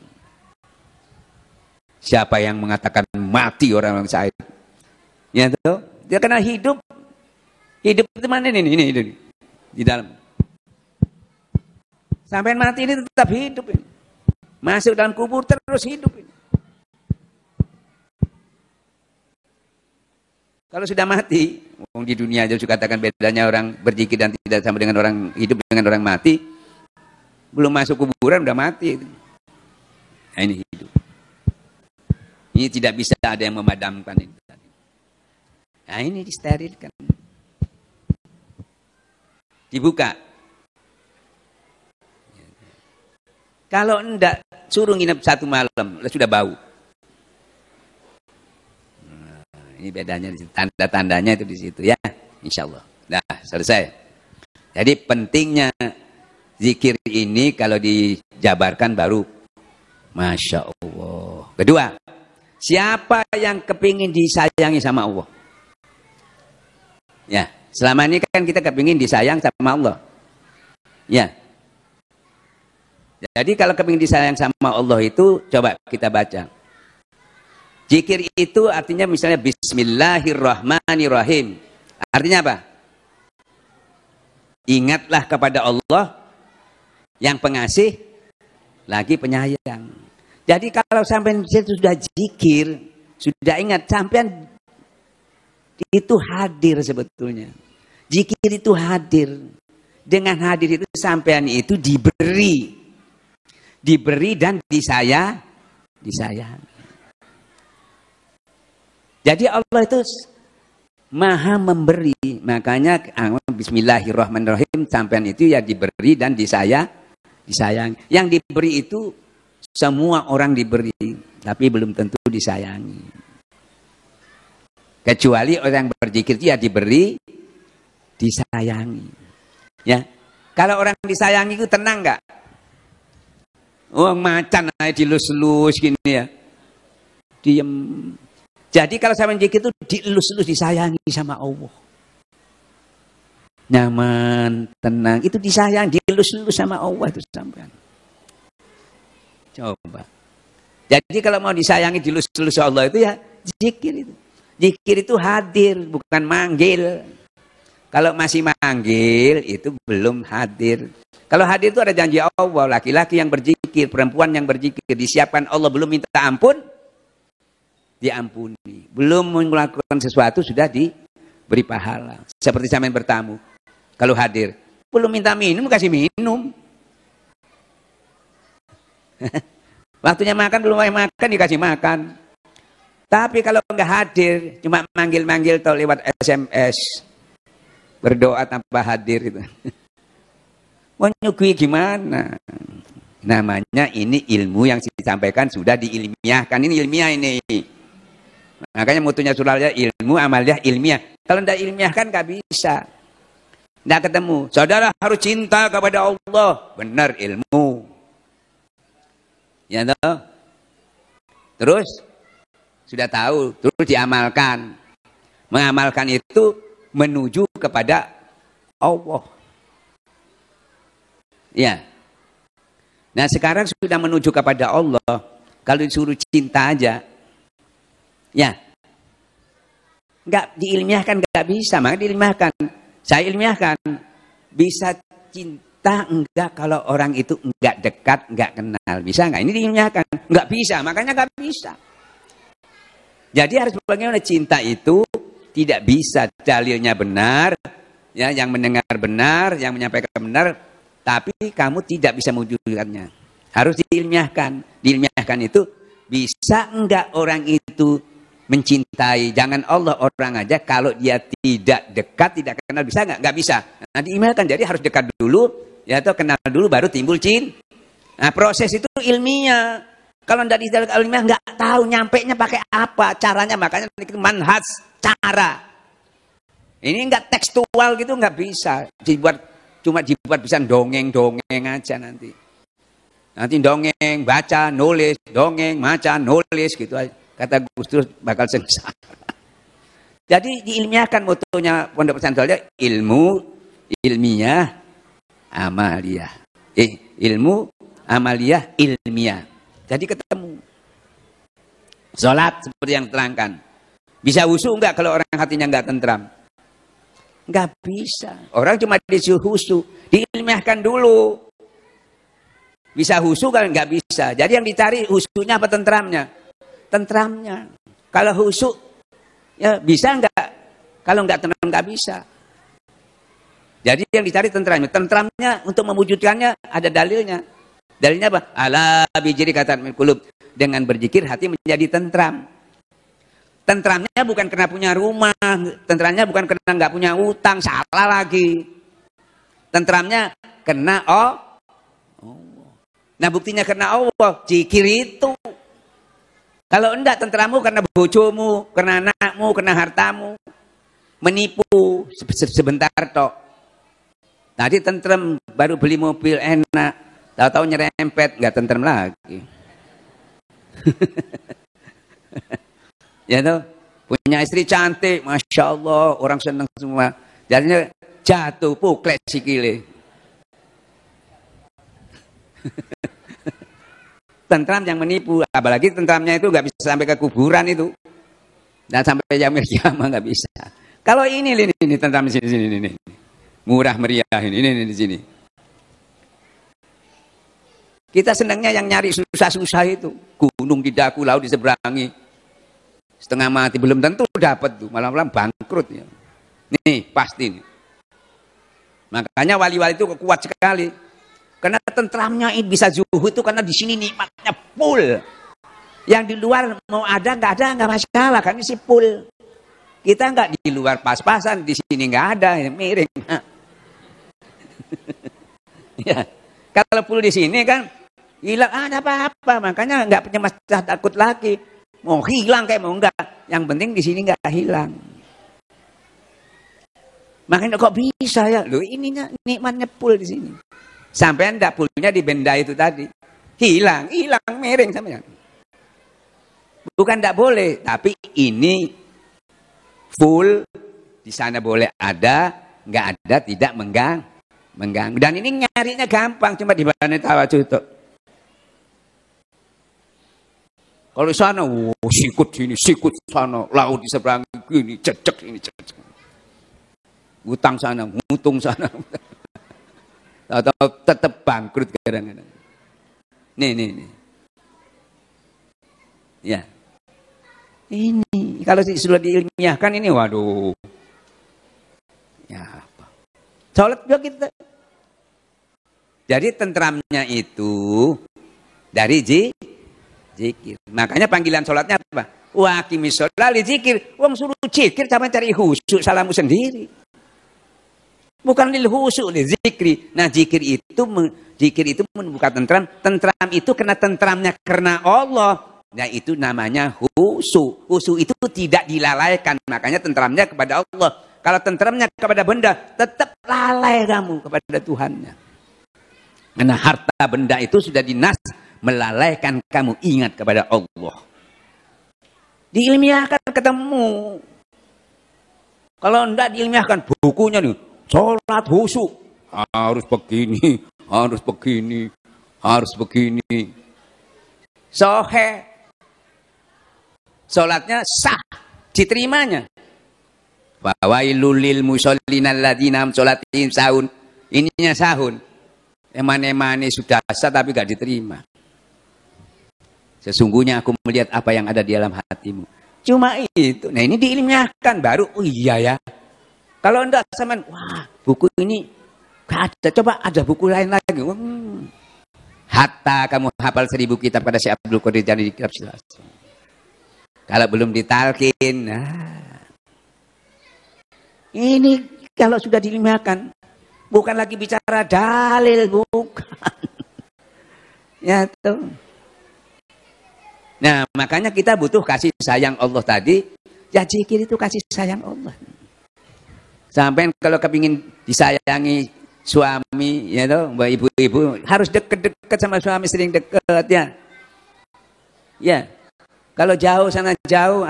[SPEAKER 1] Siapa yang mengatakan mati orang-orang syahid? Ya tahu? Dia kena hidup. Hidup itu mana ini di dalam. Sampai mati ini tetap hidup ini. Masuk dalam kubur terus hidup ini. Kalau sudah mati, di dunia aja sudah katakan bedanya orang berzikir dan tidak sama dengan orang hidup dengan orang mati. Belum masuk kuburan udah mati. Nah, ini hidup. Ini tidak bisa ada yang memadamkan itu. Nah ini disterilkan. Dibuka. Kalau enggak suruh nginep 1 malam, sudah bau. Ini bedanya, tanda-tandanya itu di situ ya, insya Allah. Nah, selesai. Jadi pentingnya zikir ini kalau dijabarkan baru, masya Allah. Kedua, siapa yang kepingin disayangi sama Allah? Ya, selama ini kan kita kepingin disayang sama Allah. Ya. Jadi kalau kepingin disayang sama Allah itu, coba kita baca. Zikir itu artinya misalnya Bismillahirrahmanirrahim. Artinya apa? Ingatlah kepada Allah yang pengasih lagi penyayang. Jadi kalau sampai sudah zikir, sudah ingat sampai itu hadir sebetulnya. Zikir itu hadir. Dengan hadir itu sampean itu diberi dan disayang. Jadi Allah itu maha memberi. Makanya Bismillahirrahmanirrahim sampean itu ya diberi dan disayang. Yang diberi itu semua orang diberi, tapi belum tentu disayangi. Kecuali orang yang berzikir itu ya diberi, disayangi. Ya, kalau orang disayangi itu tenang nggak? Oh, macan aja dilus-lus gini ya, diem. Jadi kalau saya berzikir itu dilus-lus, disayangi sama Allah. Nyaman, tenang, itu disayang, dilus-lus sama Allah itu sampean. Coba. Jadi kalau mau disayangi dilus-lus Allah itu ya zikir itu. Zikir itu hadir, bukan manggil. Kalau masih manggil itu belum hadir. Kalau hadir itu ada janji Allah, laki-laki yang berzikir, perempuan yang berzikir, disiapkan Allah, belum minta ampun, diampuni. Belum melakukan sesuatu sudah diberi pahala. Seperti sampean bertamu, kalau hadir, belum minta minum, kasih minum. Waktunya makan, belum makan, dikasih makan. Tapi kalau nggak hadir, cuma manggil-manggil atau lewat SMS, berdoa tanpa hadir itu. Mau nyugui gimana? Namanya ini ilmu yang disampaikan sudah diilmiahkan. Ini ilmiah ini. Makanya mutunya surahnya ilmu, amaliyah, ilmiah. Kalau tidak ilmiah kan nggak bisa. Nggak ketemu. Saudara harus cinta kepada Allah. Benar ilmu. Ya toh? Terus sudah tahu, terus diamalkan. Mengamalkan itu menuju kepada Allah. Ya. Nah sekarang sudah menuju kepada Allah. Kalau disuruh cinta aja, ya, nggak diilmiahkan, nggak bisa. Maka diilmiahkan. Saya ilmiahkan. Bisa cinta enggak kalau orang itu enggak dekat, enggak kenal. Bisa nggak? Ini diilmiahkan. Nggak bisa. Makanya nggak bisa. Jadi harus bagaimana cinta itu tidak bisa dalilnya benar, ya, yang mendengar benar, yang menyampaikan benar, tapi kamu tidak bisa mewujudkannya. Harus diilmiahkan. Diilmiahkan itu bisa enggak orang itu mencintai, jangan Allah, orang aja kalau dia tidak dekat, tidak kenal, bisa enggak? Enggak bisa. Nah, diilmiahkan. Jadi harus dekat dulu, ya, atau kenal dulu baru timbul cinta. Nah, proses itu ilmiah. Kalau tidak didalam ilmiah nggak tahu nyampainya pakai apa caranya, makanya itu manhaj, cara. Ini nggak tekstual gitu, nggak bisa dibuat, cuma dibuat bisa dongeng aja nanti. Nanti dongeng, baca, nulis, dongeng, baca, nulis gitu aja. Kata Gus Dur bakal sengsara. Jadi diilmiahkan mutunya Pondok Pesantren ilmu, ilmiah, amaliyah. Ilmu, amaliyah, ilmiah. Jadi ketemu. Sholat seperti yang terangkan. Bisa husu enggak kalau orang hatinya enggak tentram? Enggak bisa. Orang cuma disuruh husu. Diilmiahkan dulu. Bisa husu kan enggak bisa. Jadi yang dicari husunya apa tentramnya? Tentramnya. Kalau husu, ya bisa enggak? Kalau enggak tentram enggak bisa. Jadi yang dicari tentramnya. Tentramnya untuk mewujudkannya ada dalilnya. Dalilnya apa? Ala bijri kata qulub. Dengan berzikir hati menjadi tentram. Tentramnya bukan karena punya rumah, tentramnya bukan karena nggak punya utang, salah lagi. Tentramnya karena Allah. Nah buktinya karena Allah, zikir itu. Kalau enggak tentrammu karena bojomu, karena anakmu, karena hartamu, menipu sebentar tok. Tadi tentram baru beli mobil enak. Tahu-tahu nyerempet, nggak tentrem lagi. Ya tuh, punya istri cantik, masya Allah, orang senang semua. Jadinya jatuh, puklek sikile. Tentram yang menipu, apalagi tentramnya itu nggak bisa sampai ke kuburan itu, dan sampai yaumil kiamah nggak bisa. Kalau ini tentram di sini, ini murah meriah ini di sini. Kita senangnya yang nyari susah-susah itu. Gunung di daku, laut diseberangi. Setengah mati, belum tentu dapat tuh. Malam-malam bangkrut ya. Nih, pasti nih. Makanya wali-wali itu kuat sekali. Karena tentramnya bisa zuhud itu karena di sini nikmatnya full. Yang di luar mau ada, nggak masalah. Kan ini full. Kita nggak di luar pas-pasan, di sini nggak ada, miring. Ya. Kalau full di sini kan hilang ada apa-apa, makanya nggak punya masalah takut lagi. Mau hilang kayak mau enggak, Yang penting di sini nggak hilang. Makanya kok bisa ya? Loh ininya nikmatnya full di sini. Sampai enggak fullnya di benda itu tadi. Hilang miring sampean. Bukan enggak boleh, tapi ini full di sana boleh ada, enggak ada tidak mengganggu. Dan ini nyarinya gampang, cuma di Bani Tawajuh itu. Kalau di sana, sikut sini, sikut sana, laut di seberang gini, cecek ini, cecek. Utang sana, ngutung sana. Atau tetap bangkrut kadang-kadang. Nih. Ya. Ini kalau sudah diilmiahkan ini waduh. Ya apa? Salat juga kita. Jadi tentramnya itu dari zikir. Makanya panggilan salatnya apa? Wa aqimis shalah li zikir. Wong suruh zikir sama cari khusyuk salamu sendiri. Bukan lil khusyuk li zikri. Nah, zikir itu membuka tentram. Tentram itu kena tentramnya karena Allah. Nah, itu namanya khusyuk. Khusyuk itu tidak dilalaikan. Makanya tentramnya kepada Allah. Kalau tentramnya kepada benda, tetap lalai kamu kepada Tuhannya. Karena harta benda itu sudah dinas melalaikan kamu ingat kepada Allah. Diilmiahkan ketemu. Kalau enggak diilmiahkan bukunya nih. Sholat khusyuk harus begini, harus begini, harus begini. Sohe, sholatnya sah, diterimanya. Wawailul lil musallin alladzina hum sholatihim sahun. Ininya sahun. Emane sudah sah tapi gak diterima. Sesungguhnya aku melihat apa yang ada di dalam hatimu. Cuma itu. Nah ini diilmiahkan baru. Oh iya ya. Kalau enggak sama, wah buku ini gak ada. Coba ada buku lain lagi. Hatta kamu hafal 1000 kitab pada Syekh Abdul Qadir Jailani di kitab Silas. Kalau belum ditalkin, nah. Ini kalau sudah diilmiahkan, bukan lagi bicara dalil, bukan. Ya tuh. Nah makanya kita butuh kasih sayang Allah tadi. Ya zikir itu kasih sayang Allah. Sampai kalau kepingin disayangi suami, ya toh, mbak ibu-ibu harus deket-deket sama suami, sering deket ya. Ya, kalau jauh sana jauh,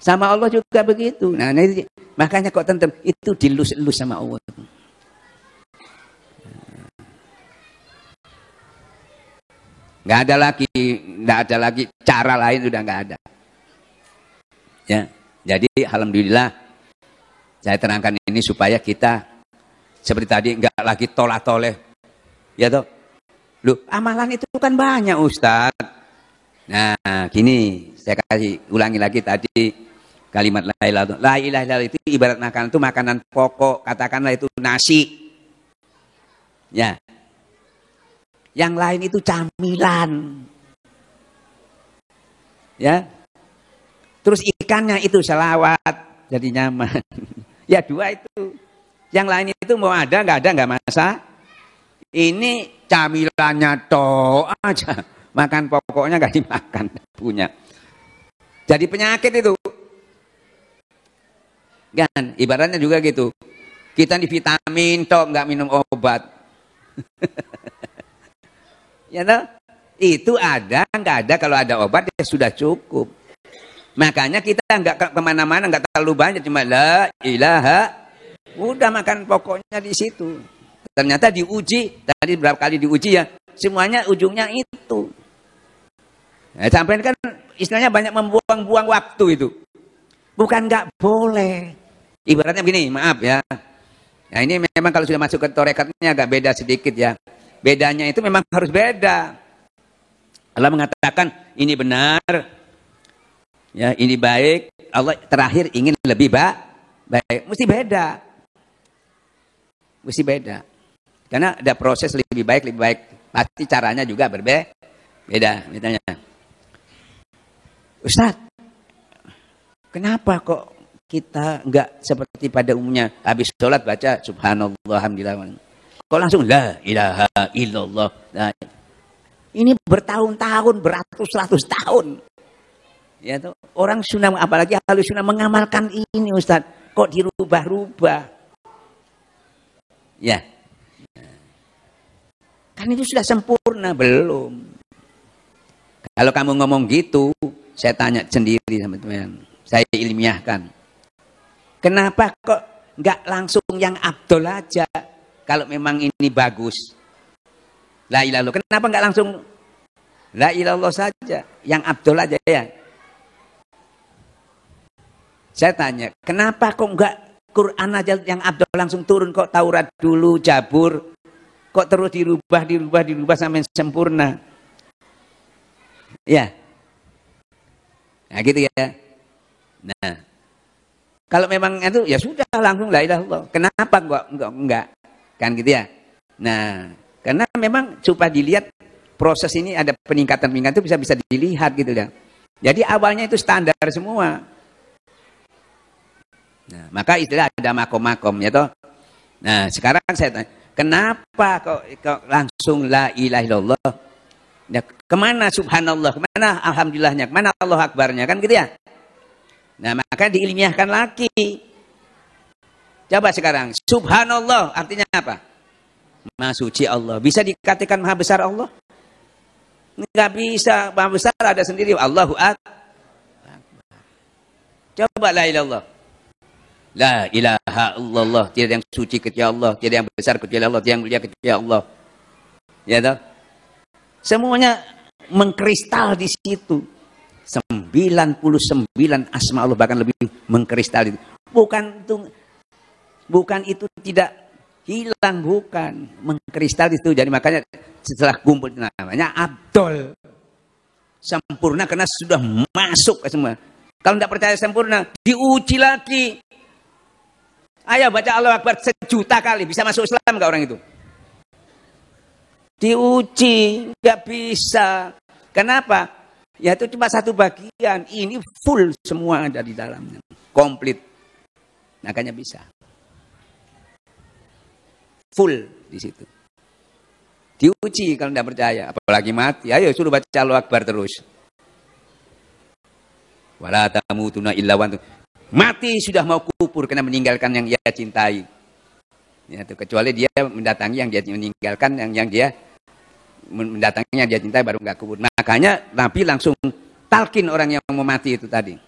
[SPEAKER 1] sama Allah juga begitu. Nah, ini, makanya kok tentu itu dilus-lus sama Allah. Nggak ada lagi cara lain, sudah nggak ada. Ya. Jadi alhamdulillah saya terangkan ini supaya kita seperti tadi enggak lagi tolah-toleh. Ya toh. Loh, amalan itu kan banyak Ustaz. Nah, gini, saya kasih ulangi lagi tadi kalimat la ilaha illallah itu ibarat makanan itu makanan pokok, katakanlah itu nasi. Ya. Yang lain itu camilan. Ya. Terus ikannya itu selawat, jadi nyaman. Ya dua itu. Yang lain itu mau ada nggak masalah. Ini camilannya toh aja. Makan pokoknya nggak dimakan punya. Jadi penyakit itu. Kan ibaratnya juga gitu. Kita di vitamin toh nggak minum obat. Ya toh? Itu ada nggak ada, kalau ada obat ya sudah cukup. Makanya kita nggak kemana-mana, nggak terlalu banyak, cuma la ilaha, udah makan pokoknya di situ. Ternyata diuji, tadi berapa kali diuji ya, semuanya ujungnya itu. Nah, sampai kan istilahnya banyak membuang-buang waktu itu. Bukan nggak boleh. Ibaratnya begini, maaf ya. Nah ini memang kalau sudah masuk ke torekatnya agak beda sedikit ya. Bedanya itu memang harus beda. Allah mengatakan ini benar. Ya, ini baik, Allah terakhir ingin lebih baik. Mesti beda. Mesti beda. Karena ada proses lebih baik. Pasti caranya juga beda. Misalnya, Ustaz, kenapa kok kita enggak seperti pada umumnya habis sholat baca subhanallah alhamdulillah. Kok langsung la ilaha illallah. Nah, ini bertahun-tahun, beratus-ratus tahun. Ya toh, orang sunnah apalagi ahlu sunnah mengamalkan ini Ustaz, kok dirubah-rubah. Ya. Kan itu sudah sempurna belum? Kalau kamu ngomong gitu, saya tanya sendiri sama teman, saya ilmiahkan. Kenapa kok nggak langsung yang Abdul aja? Kalau memang ini bagus, la ilaha illallah. Kenapa nggak langsung la ilaha illallah saja, yang Abdul aja ya? Saya tanya, kenapa kok nggak Quran aja yang Abdul langsung turun, kok Taurat dulu, Jabur, kok terus dirubah sampai sempurna? Ya, nah gitu ya. Nah, kalau memang itu ya sudah langsung la ilaha illallah. Kenapa enggak? Kan gitu ya. Nah, karena memang supaya dilihat proses ini ada peningkatan itu bisa dilihat gitu ya. Jadi awalnya itu standar semua. Nah, maka istilah ada makom-makom ya toh. Nah, sekarang saya tanya, kenapa kok langsung la ilaha illallah? Ya, kemana subhanallah, kemana alhamdulillahnya, kemana Allah akbarnya, kan gitu ya. Nah, maka diilmiahkan lagi. Coba sekarang, subhanallah artinya apa? Maha suci Allah. Bisa dikatakan maha besar Allah? Enggak bisa. Maha besar ada sendiri. Allahu akbar. Coba la ilallah. La ilaha illallah. Tidak yang suci kecuali Allah, tidak yang besar kecuali Allah, tidak yang mulia kecuali Allah. Ya toh? Semuanya mengkristal di situ. 99 asma Allah, bahkan lebih mengkristal itu. Bukan itu tidak hilang, bukan. Mengkristal itu. Jadi makanya setelah kumpul namanya Abdul. Sempurna karena sudah masuk ke semua. Kalau tidak percaya sempurna, diuji lagi. Ayo baca Allah Akbar 1 juta kali, bisa masuk Islam enggak orang itu? Diuji, nggak bisa. Kenapa? Ya itu cuma satu bagian. Ini full semua ada di dalamnya, komplit. Makanya bisa. Full di situ. Diuji kalau tidak percaya, apalagi mati. Ayo suruh baca Allah Akbar terus. Wala tamutunna illa wa antum. Mati sudah mau kubur karena meninggalkan yang dia cintai. Ya, itu kecuali dia mendatangi yang dia meninggalkan, yang dia mendatanginya dia cintai baru nggak kubur. Makanya Nabi langsung talkin orang yang mau mati itu tadi.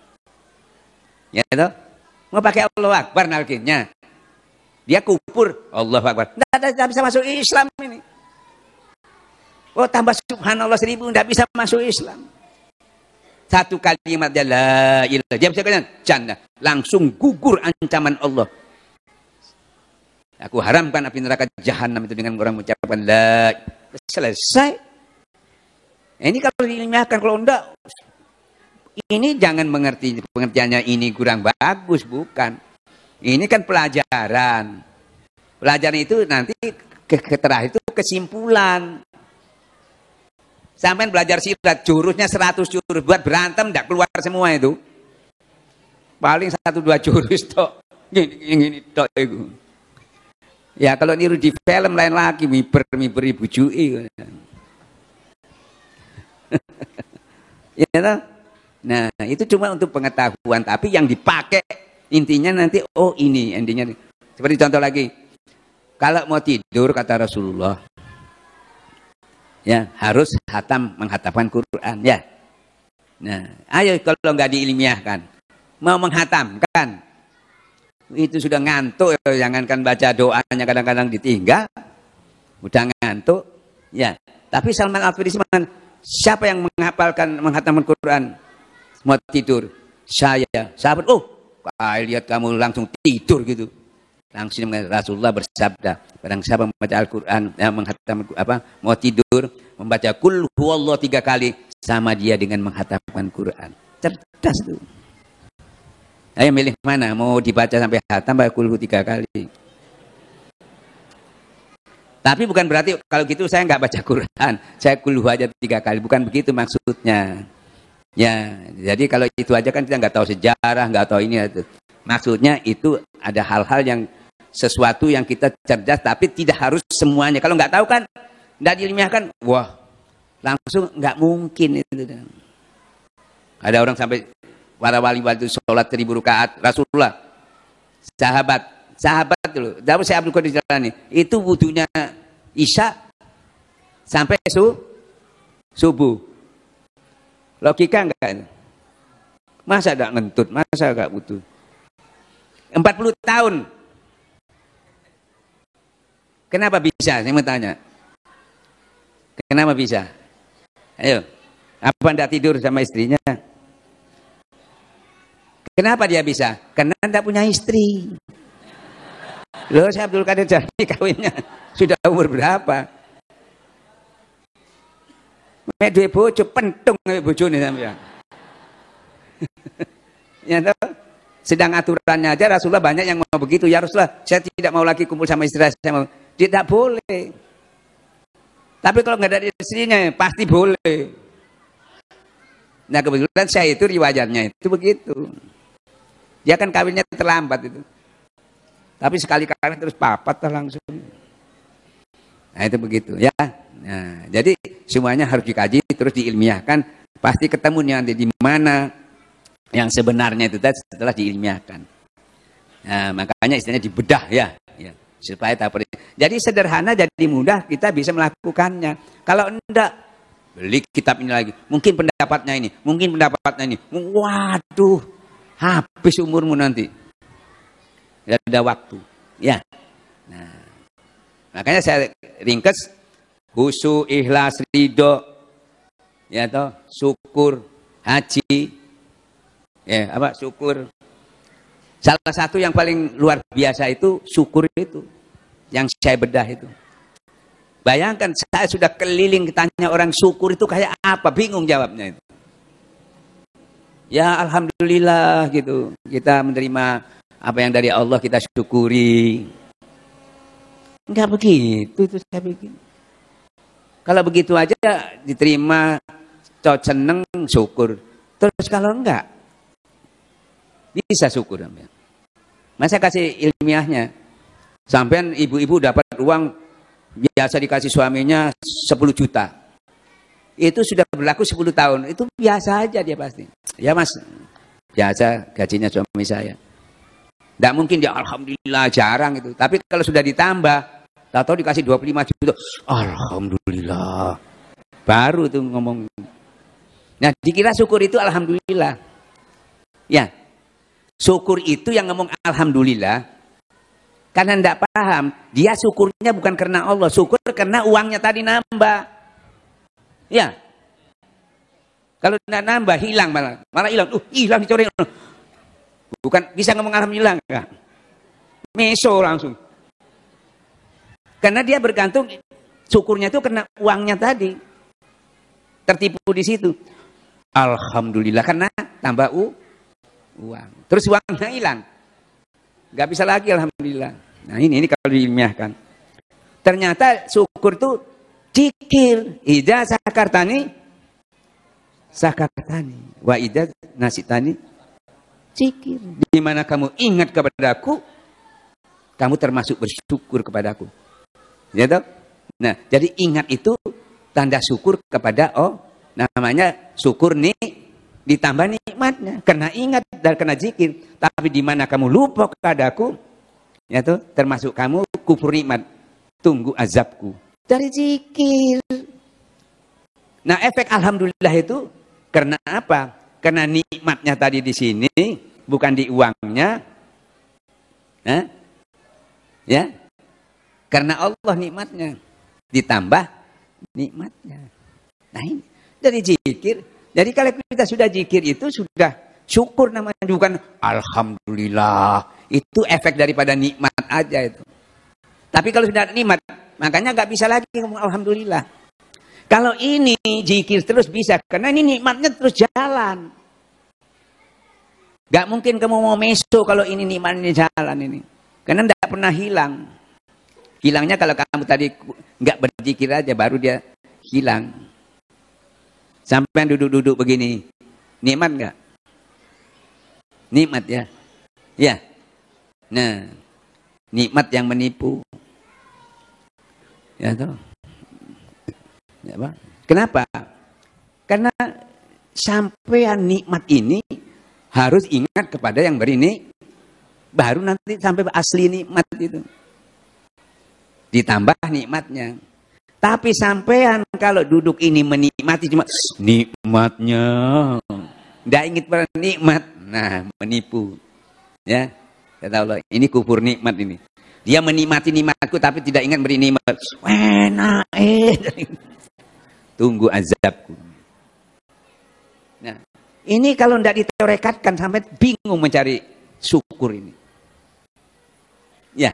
[SPEAKER 1] Ya itu mau pakai Allah Akbar nalkinnya. Dia kubur Allah Akbar. Nggak bisa masuk Islam ini. Oh tambah subhanallah 1000 nggak bisa masuk Islam. Satu kalimat dia la ilaha. Dia bisa katakan jannah. Langsung gugur ancaman Allah. Aku haramkan api neraka jahanam itu dengan orang mengucapkan la. Selesai. Ini kalau diilmiahkan, kalau enggak, ini jangan mengerti pengertiannya ini kurang bagus, bukan. Ini kan pelajaran. Pelajaran itu nanti terakhir itu kesimpulan. Sampai belajar silat, jurusnya 100 jurus, buat berantem enggak keluar semua itu. Paling 1-2 jurus tok. Gini tok itu. Ya kalau niru di film lain lagi, miber ibu cuy. Ya, nah itu cuma untuk pengetahuan, tapi yang dipakai intinya nanti, oh ini endingnya. Seperti contoh lagi, kalau mau tidur kata Rasulullah, ya harus menghatamkan Quran, ya. Nah, ayo kalau nggak diilmiahkan, mau menghatamkan, itu sudah ngantuk, jangankan baca doanya kadang-kadang ditinggal, udah ngantuk, ya. Tapi Salman Al-Farisi, siapa yang menghatamkan Quran mau tidur? Saya. Sahabat, oh, lihat kamu langsung tidur gitu. Langsung Rasulullah bersabda, barang siapa membaca Al-Quran, mau tidur, membaca Qul huwallahu 3 kali, sama dia dengan menghatamkan Quran. Cerdas tuh. Ayo milih mana? Mau dibaca sampai hatam, baca Qul 3 kali. Tapi bukan berarti kalau gitu saya nggak baca Quran, saya Qul aja 3 kali. Bukan begitu maksudnya. Ya, jadi kalau itu aja kan kita nggak tahu sejarah, nggak tahu ini. Maksudnya itu ada hal-hal yang sesuatu yang kita cerdas, tapi tidak harus semuanya. Kalau nggak tahu kan, nggak diilmiahkan, wah langsung nggak mungkin itu. Ada orang sampai para wali-wali itu sholat 1000 rakaat. Rasulullah, sahabat dulu. Dapat saya Abdul Qadir Jalani. Itu wudunya Isya sampai subuh. Logika enggak? Masa enggak ngentut? Masa enggak wudu? 40 tahun. Kenapa bisa? Saya mau tanya. Kenapa bisa? Ayo. Apa enggak tidur sama istrinya? Kenapa dia bisa? Karena enggak punya istri. Loh, saya Abdul Qadir Jalani kawinnya sudah umur berapa? Mek duwe bojo pentung mek bojone sampeyan. Ya toh? Sedang aturannya aja Rasulullah banyak yang mau begitu. Ya Rasulullah, saya tidak mau lagi kumpul sama istri saya mau. Tidak boleh. Tapi kalau nggak ada istrinya pasti boleh. Nah kebetulan saya itu riwayatnya itu begitu. Dia kan kawinnya terlambat itu. Tapi sekali kawin terus papat langsung. Nah itu begitu ya. Nah, jadi semuanya harus dikaji terus diilmiahkan. Pasti ketemu nanti di mana yang sebenarnya itu setelah diilmiahkan. Nah, makanya istilahnya dibedah ya. Supaya tak. Jadi sederhana, jadi mudah kita bisa melakukannya. Kalau enggak beli kitab ini lagi, mungkin pendapatnya ini, mungkin pendapatnya ini. Waduh, habis umurmu nanti. Tidak ada waktu. Ya. Nah, makanya saya ringkas khusyuk, ikhlas, ridho, ya toh, syukur, haji, ya apa syukur. Salah satu yang paling luar biasa itu syukur itu, yang saya bedah itu. Bayangkan saya sudah keliling tanya orang syukur itu kayak apa, bingung jawabnya itu. Ya alhamdulillah gitu, kita menerima apa yang dari Allah kita syukuri. Enggak begitu itu saya bikin. Kalau begitu aja diterima, seneng, syukur. Terus kalau enggak, bisa syukur. Masa kasih ilmiahnya. Sampean ibu-ibu dapat uang biasa dikasih suaminya 10 juta. Itu sudah berlaku 10 tahun. Itu biasa aja dia pasti. Ya mas, biasa gajinya suami saya. Tidak mungkin dia alhamdulillah jarang itu. Tapi kalau sudah ditambah, atau dikasih 25 juta, alhamdulillah. Baru tuh ngomong. Nah, dikira syukur itu alhamdulillah. Ya. Syukur itu yang ngomong alhamdulillah karena tidak paham. Dia syukurnya bukan karena Allah, syukur karena uangnya tadi nambah. Ya. Kalau tidak nambah hilang malah hilang. Hilang dicoret. Bukan bisa ngomong alhamdulillah enggak. Meso langsung. Karena dia bergantung syukurnya itu karena uangnya tadi. Tertipu di situ. Alhamdulillah karena tambah uang. Terus uangnya hilang. Nggak bisa lagi alhamdulillah. Nah ini kalau diilmiahkan. Ternyata syukur itu zikir. Ida sakartani wa ida nasitani zikir. Di mana kamu ingat kepadaku, kamu termasuk bersyukur kepadaku. Ya toh? Nah, jadi ingat itu tanda syukur kepada namanya syukur nih ditambah nikmatnya. Karena ingat dan karena zikir. Tapi di mana kamu lupa kepadaku, ya toh, termasuk kamu kufur nikmat. Tunggu azabku. Dari zikir. Nah, efek alhamdulillah itu karena apa? Karena nikmatnya tadi di sini, bukan di uangnya. Ya. Karena Allah nikmatnya ditambah nikmatnya. Nah ini dari zikir. Jadi kalau kita sudah zikir itu sudah syukur namanya, bukan alhamdulillah. Itu efek daripada nikmat aja itu. Tapi kalau sudah nikmat, makanya nggak bisa lagi ngomong alhamdulillah. Kalau ini zikir terus bisa, karena ini nikmatnya terus jalan. Gak mungkin kamu mau meso kalau ini nikmatnya jalan ini, karena tidak pernah hilang. Hilangnya kalau kamu tadi nggak berzikir aja, baru dia hilang. Sampai duduk-duduk begini, nikmat nggak? Nikmat ya, ya. Nah, nikmat yang menipu, ya toh. Ya, Pak. Kenapa? Karena sampean nikmat ini harus ingat kepada yang beri nikmat. Baru nanti sampai asli nikmat itu. Ditambah nikmatnya. Tapi sampean kalau duduk ini menikmati cuma nikmatnya. Tidak ingat pada nikmat. Nah, menipu. Ya, kata Allah, ini kufur nikmat ini. Dia menikmati nikmatku tapi tidak ingat beri nikmat. Enak. Tunggu azabku. Nah, ini kalau tidak diteorekatkan sampai bingung mencari syukur ini. Ya,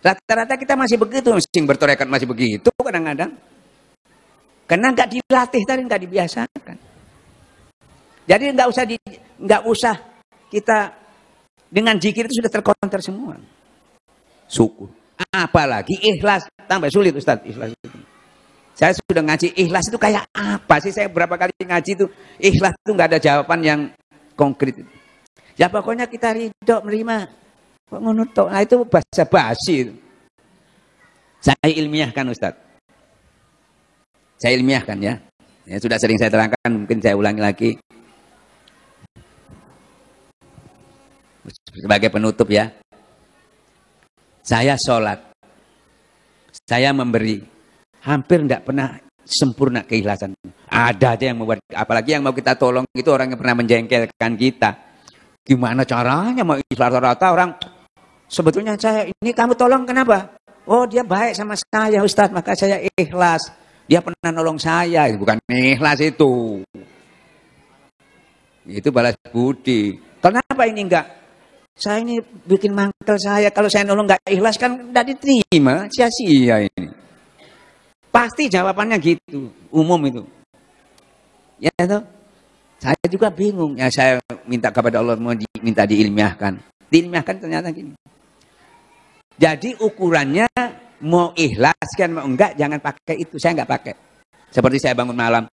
[SPEAKER 1] rata-rata kita masih begitu, mesti bertorekat masih begitu kadang-kadang. Karena nggak dilatih tadi, nggak dibiasakan. Jadi nggak usah kita dengan zikir itu sudah terkonter semua. Syukur. Apalagi ikhlas, tambah sulit Ustaz ikhlas itu. Saya sudah ngaji ikhlas itu kayak apa sih? Saya berapa kali ngaji itu ikhlas itu nggak ada jawaban yang konkret. Ya pokoknya kita ridho menerima. Kok ngono tok? Nah itu bahasa basi. Saya ilmiahkan Ustaz. Saya ilmiahkan ya. Ya sudah sering saya terangkan, mungkin saya ulangi lagi. Sebagai penutup ya. Saya sholat. Saya memberi. Hampir tidak pernah sempurna keikhlasan. Ada aja yang membuat, apalagi yang mau kita tolong itu orang yang pernah menjengkelkan kita. Gimana caranya mau ikhlas? Rata-rata orang sebetulnya saya ini kamu tolong kenapa? Oh dia baik sama saya Ustaz, maka saya ikhlas. Dia pernah nolong saya, bukan ikhlas itu. Itu balas budi. Kenapa ini enggak? Saya ini bikin mangkel saya, kalau saya nolong enggak ikhlas kan enggak diterima, sia-sia ini. Pasti jawabannya gitu, umum itu. Ya itu. Saya juga bingung, ya saya minta kepada Allah minta diilmiahkan. Diilmiahkan ternyata gini. Jadi ukurannya mau ikhlas kan mau enggak, jangan pakai itu. Saya enggak pakai. Seperti saya bangun malam,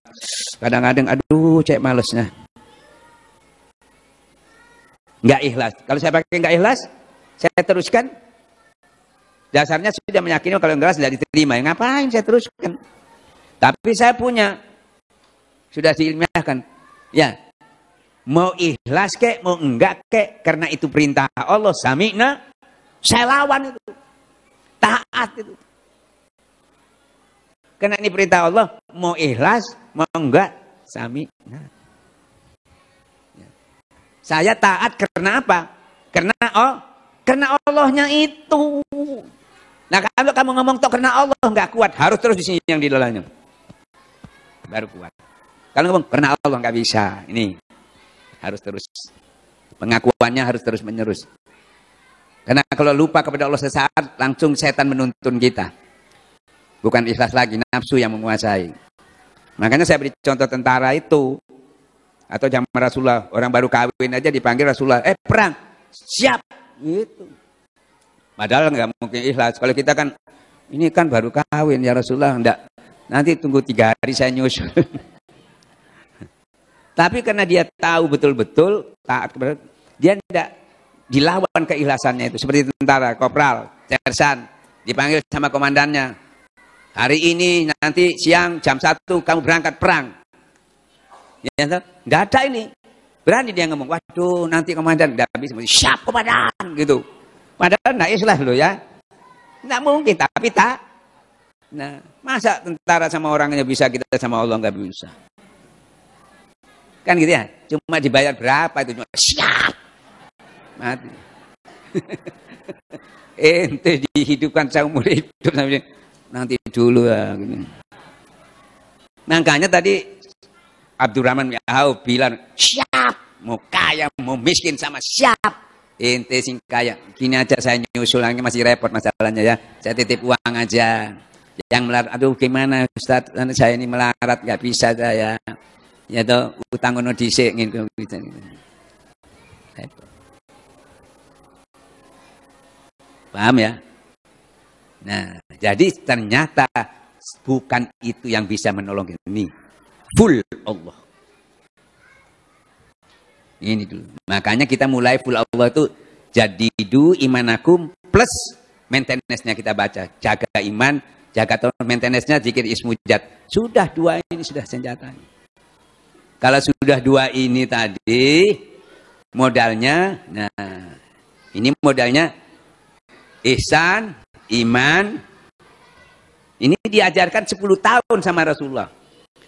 [SPEAKER 1] kadang-kadang aduh cek malesnya. Enggak ikhlas. Kalau saya pakai enggak ikhlas, saya teruskan. Dasarnya sudah meyakini kalau enggak sudah diterima. Ya, ngapain saya teruskan? Tapi saya punya, sudah diilmiahkan. Ya, mau ikhlas kek, mau enggak kek, karena itu perintah Allah, sami'na, saya lawan itu, taat itu. Karena ini perintah Allah, mau ikhlas, mau enggak, sami'na. Ya. Saya taat karena apa? Karena Allahnya itu. Nah kalau kamu ngomong toh karena Allah enggak kuat, harus terus di sini yang di dalamnya, baru kuat. Kalau ngomong karena Allah nggak bisa, ini harus terus. Pengakuannya harus terus menerus. Karena kalau lupa kepada Allah sesaat, langsung setan menuntun kita. Bukan ikhlas lagi, nafsu yang menguasai. Makanya saya beri contoh tentara itu. Atau zaman Rasulullah, orang baru kawin aja dipanggil Rasulullah, perang, siap. Gitu. Padahal nggak mungkin ikhlas. Kalau kita kan, ini kan baru kawin ya Rasulullah, enggak. Nanti tunggu 3 hari saya nyusul. Tapi karena dia tahu betul-betul taat kepada, dia tidak dilawan keikhlasannya itu. Seperti tentara, kopral, sersan, dipanggil sama komandannya. Hari ini nanti siang jam 1 kamu berangkat perang. Ya, enggak ada ini. Berani dia ngomong, waduh nanti komandan enggak bisa, siap komandan gitu. Padahal enggak ikhlas loh ya. Enggak mungkin, tapi tak. Nah, masa tentara sama orangnya bisa, kita sama Allah enggak bisa. Kan gitu ya, cuma dibayar berapa itu, cuma siap mati. Ente dihidupkan seumur hidup sampai nanti dulu ya. Gitu. Makanya tadi Abdurrahman bin Auf bilang siap, mau kaya mau miskin sama siap. Ente sing kaya, gini aja saya nyusul lagi masih repot masalahnya ya. Saya titip uang aja. Yang melarat, aduh gimana Ustaz, saya ini melarat nggak bisa saya. Ya toh utang ono dhisik ngene gitu. Paham ya? Nah, jadi ternyata bukan itu yang bisa menolong ini. Full Allah. Ini dulu. Makanya kita mulai full Allah itu jadidu imanakum plus maintenance-nya kita baca. Jaga iman, jaga maintenance-nya zikir ismujat. Sudah 2 ini sudah senjatanya. Kalau sudah dua ini tadi modalnya, nah ini modalnya ihsan, iman. Ini diajarkan 10 tahun sama Rasulullah.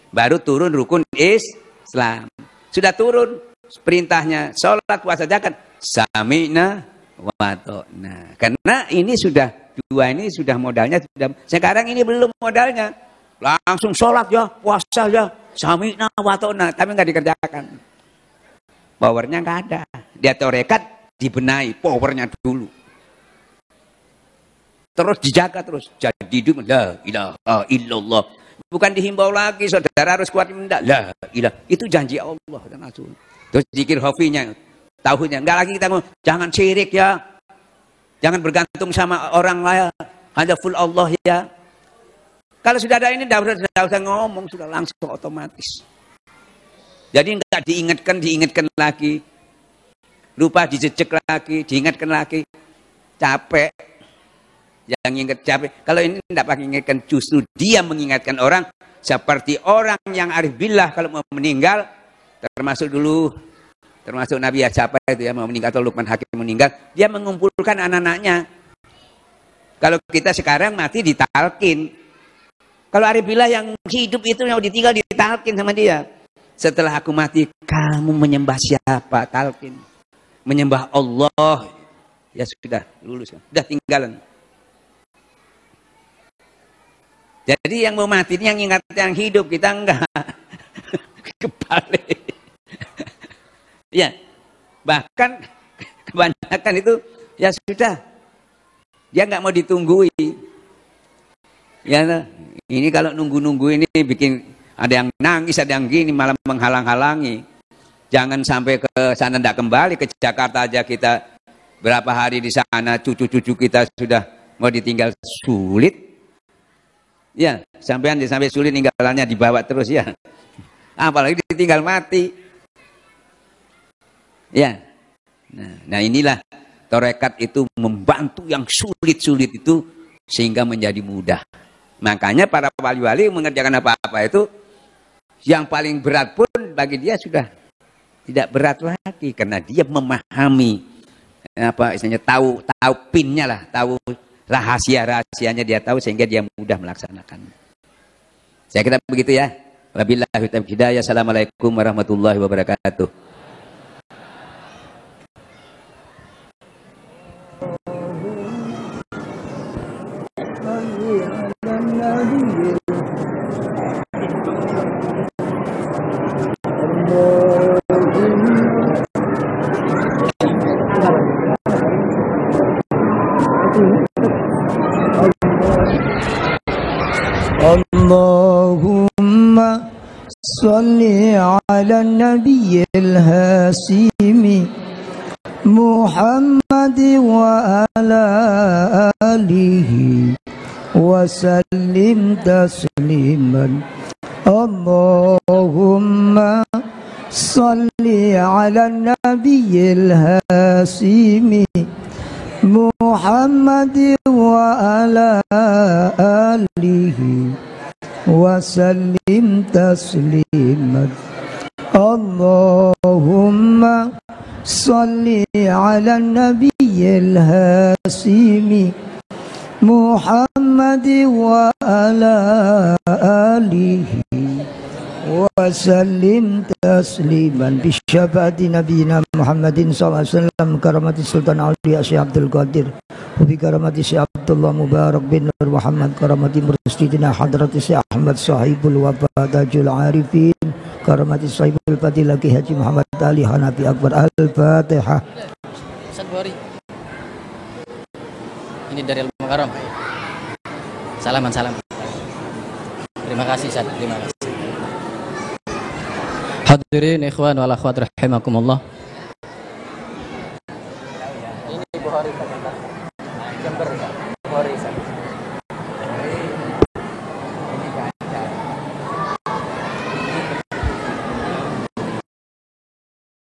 [SPEAKER 1] Baru turun rukun Islam. Sudah turun perintahnya sholat, puasa, zakat. Sami'na wa ata'na. Karena ini sudah dua ini sudah modalnya sudah. Sekarang ini belum modalnya. Langsung sholat ya, puasa ya, sami'na wa ata'na, tapi nggak dikerjakan. Powernya nggak ada. Dia torekat dibenahi powernya dulu. Terus dijaga terus. Jadi hidup la ilaha illallah. Bukan dihimbau lagi saudara harus kuat mendak. La ilaha. Itu janji Allah dan Rasul. Terus zikir hofinya, tauhidnya. Enggak lagi kita ngomong jangan syirik ya. Jangan bergantung sama orang lain. Hanya full Allah ya. Kalau sudah ada ini tidak usah ngomong, sudah langsung otomatis. Jadi enggak diingatkan lagi. Lupa dijejek lagi, diingatkan lagi. Capek. Yang ingat capek. Kalau ini tidak pakai ingatkan, justru dia mengingatkan orang seperti orang yang arif billah kalau mau meninggal, termasuk Nabi ya siapa itu ya mau meninggal atau Luqman Hakim meninggal, dia mengumpulkan anak-anaknya. Kalau kita sekarang mati ditalkin. Kalau arif billah yang hidup itu yang ditinggal ditalkin sama dia. Setelah aku mati, kamu menyembah siapa? Talkin. Menyembah Allah. Ya sudah lulus, sudah tinggalan. Jadi yang mau mati ini yang ingat yang hidup, kita enggak. Kebalik. Ya, bahkan kebanyakan itu ya sudah. Dia enggak mau ditunggui. Ya, ini kalau nunggu-nunggu ini bikin ada yang nangis, ada yang gini malah menghalang-halangi. Jangan sampai ke sana enggak kembali, ke Jakarta aja kita berapa hari di sana, cucu-cucu kita sudah mau ditinggal sulit. Ya, sampai sulit ninggalannya dibawa terus ya. Apalagi ditinggal mati. Ya. Nah inilah tarekat itu membantu yang sulit-sulit itu sehingga menjadi mudah. Makanya para wali-wali mengerjakan apa-apa itu yang paling berat pun bagi dia sudah tidak berat lagi karena dia memahami apa istilahnya tahu pinnya lah, tahu rahasia-rahasianya dia tahu sehingga dia mudah melaksanakan. Saya kira begitu ya. Wabillahi taufiq hidayah. Assalamualaikum warahmatullahi wabarakatuh.
[SPEAKER 2] Allahumma salli ala nabiyil hasimi Muhammad wa ala alihi wa sallim tasliman. Allahumma salli ala nabiyil hasimi Muhammad wa ala alihi wa sallim tasliman. Allahumma salli ala nabiyil hasimi Muhammad wa ala alihi wa sallim tasliman bi syafaati nabiyina Muhammadin sallallahu alaihi wasallam karamati Sultan Auliya Syekh Abdul Qadir wa bi karamati Syekh Abdullah Mubarak bin Nur Muhammad karamati mursyidina hadrati Syekh Ahmad sahibul wafat tajul arifin karamati sahibul fadilah Ki Haji Muhammad Ali Hanafi Akbar. Al-Fatihah.
[SPEAKER 3] Ustaz Buhari. Ini dari Al-Mukarram. Salam. Terima kasih Ustaz, terima kasih. Hadirin ikhwan wal akhwat rahimakumullah. Ini Buhari Jember.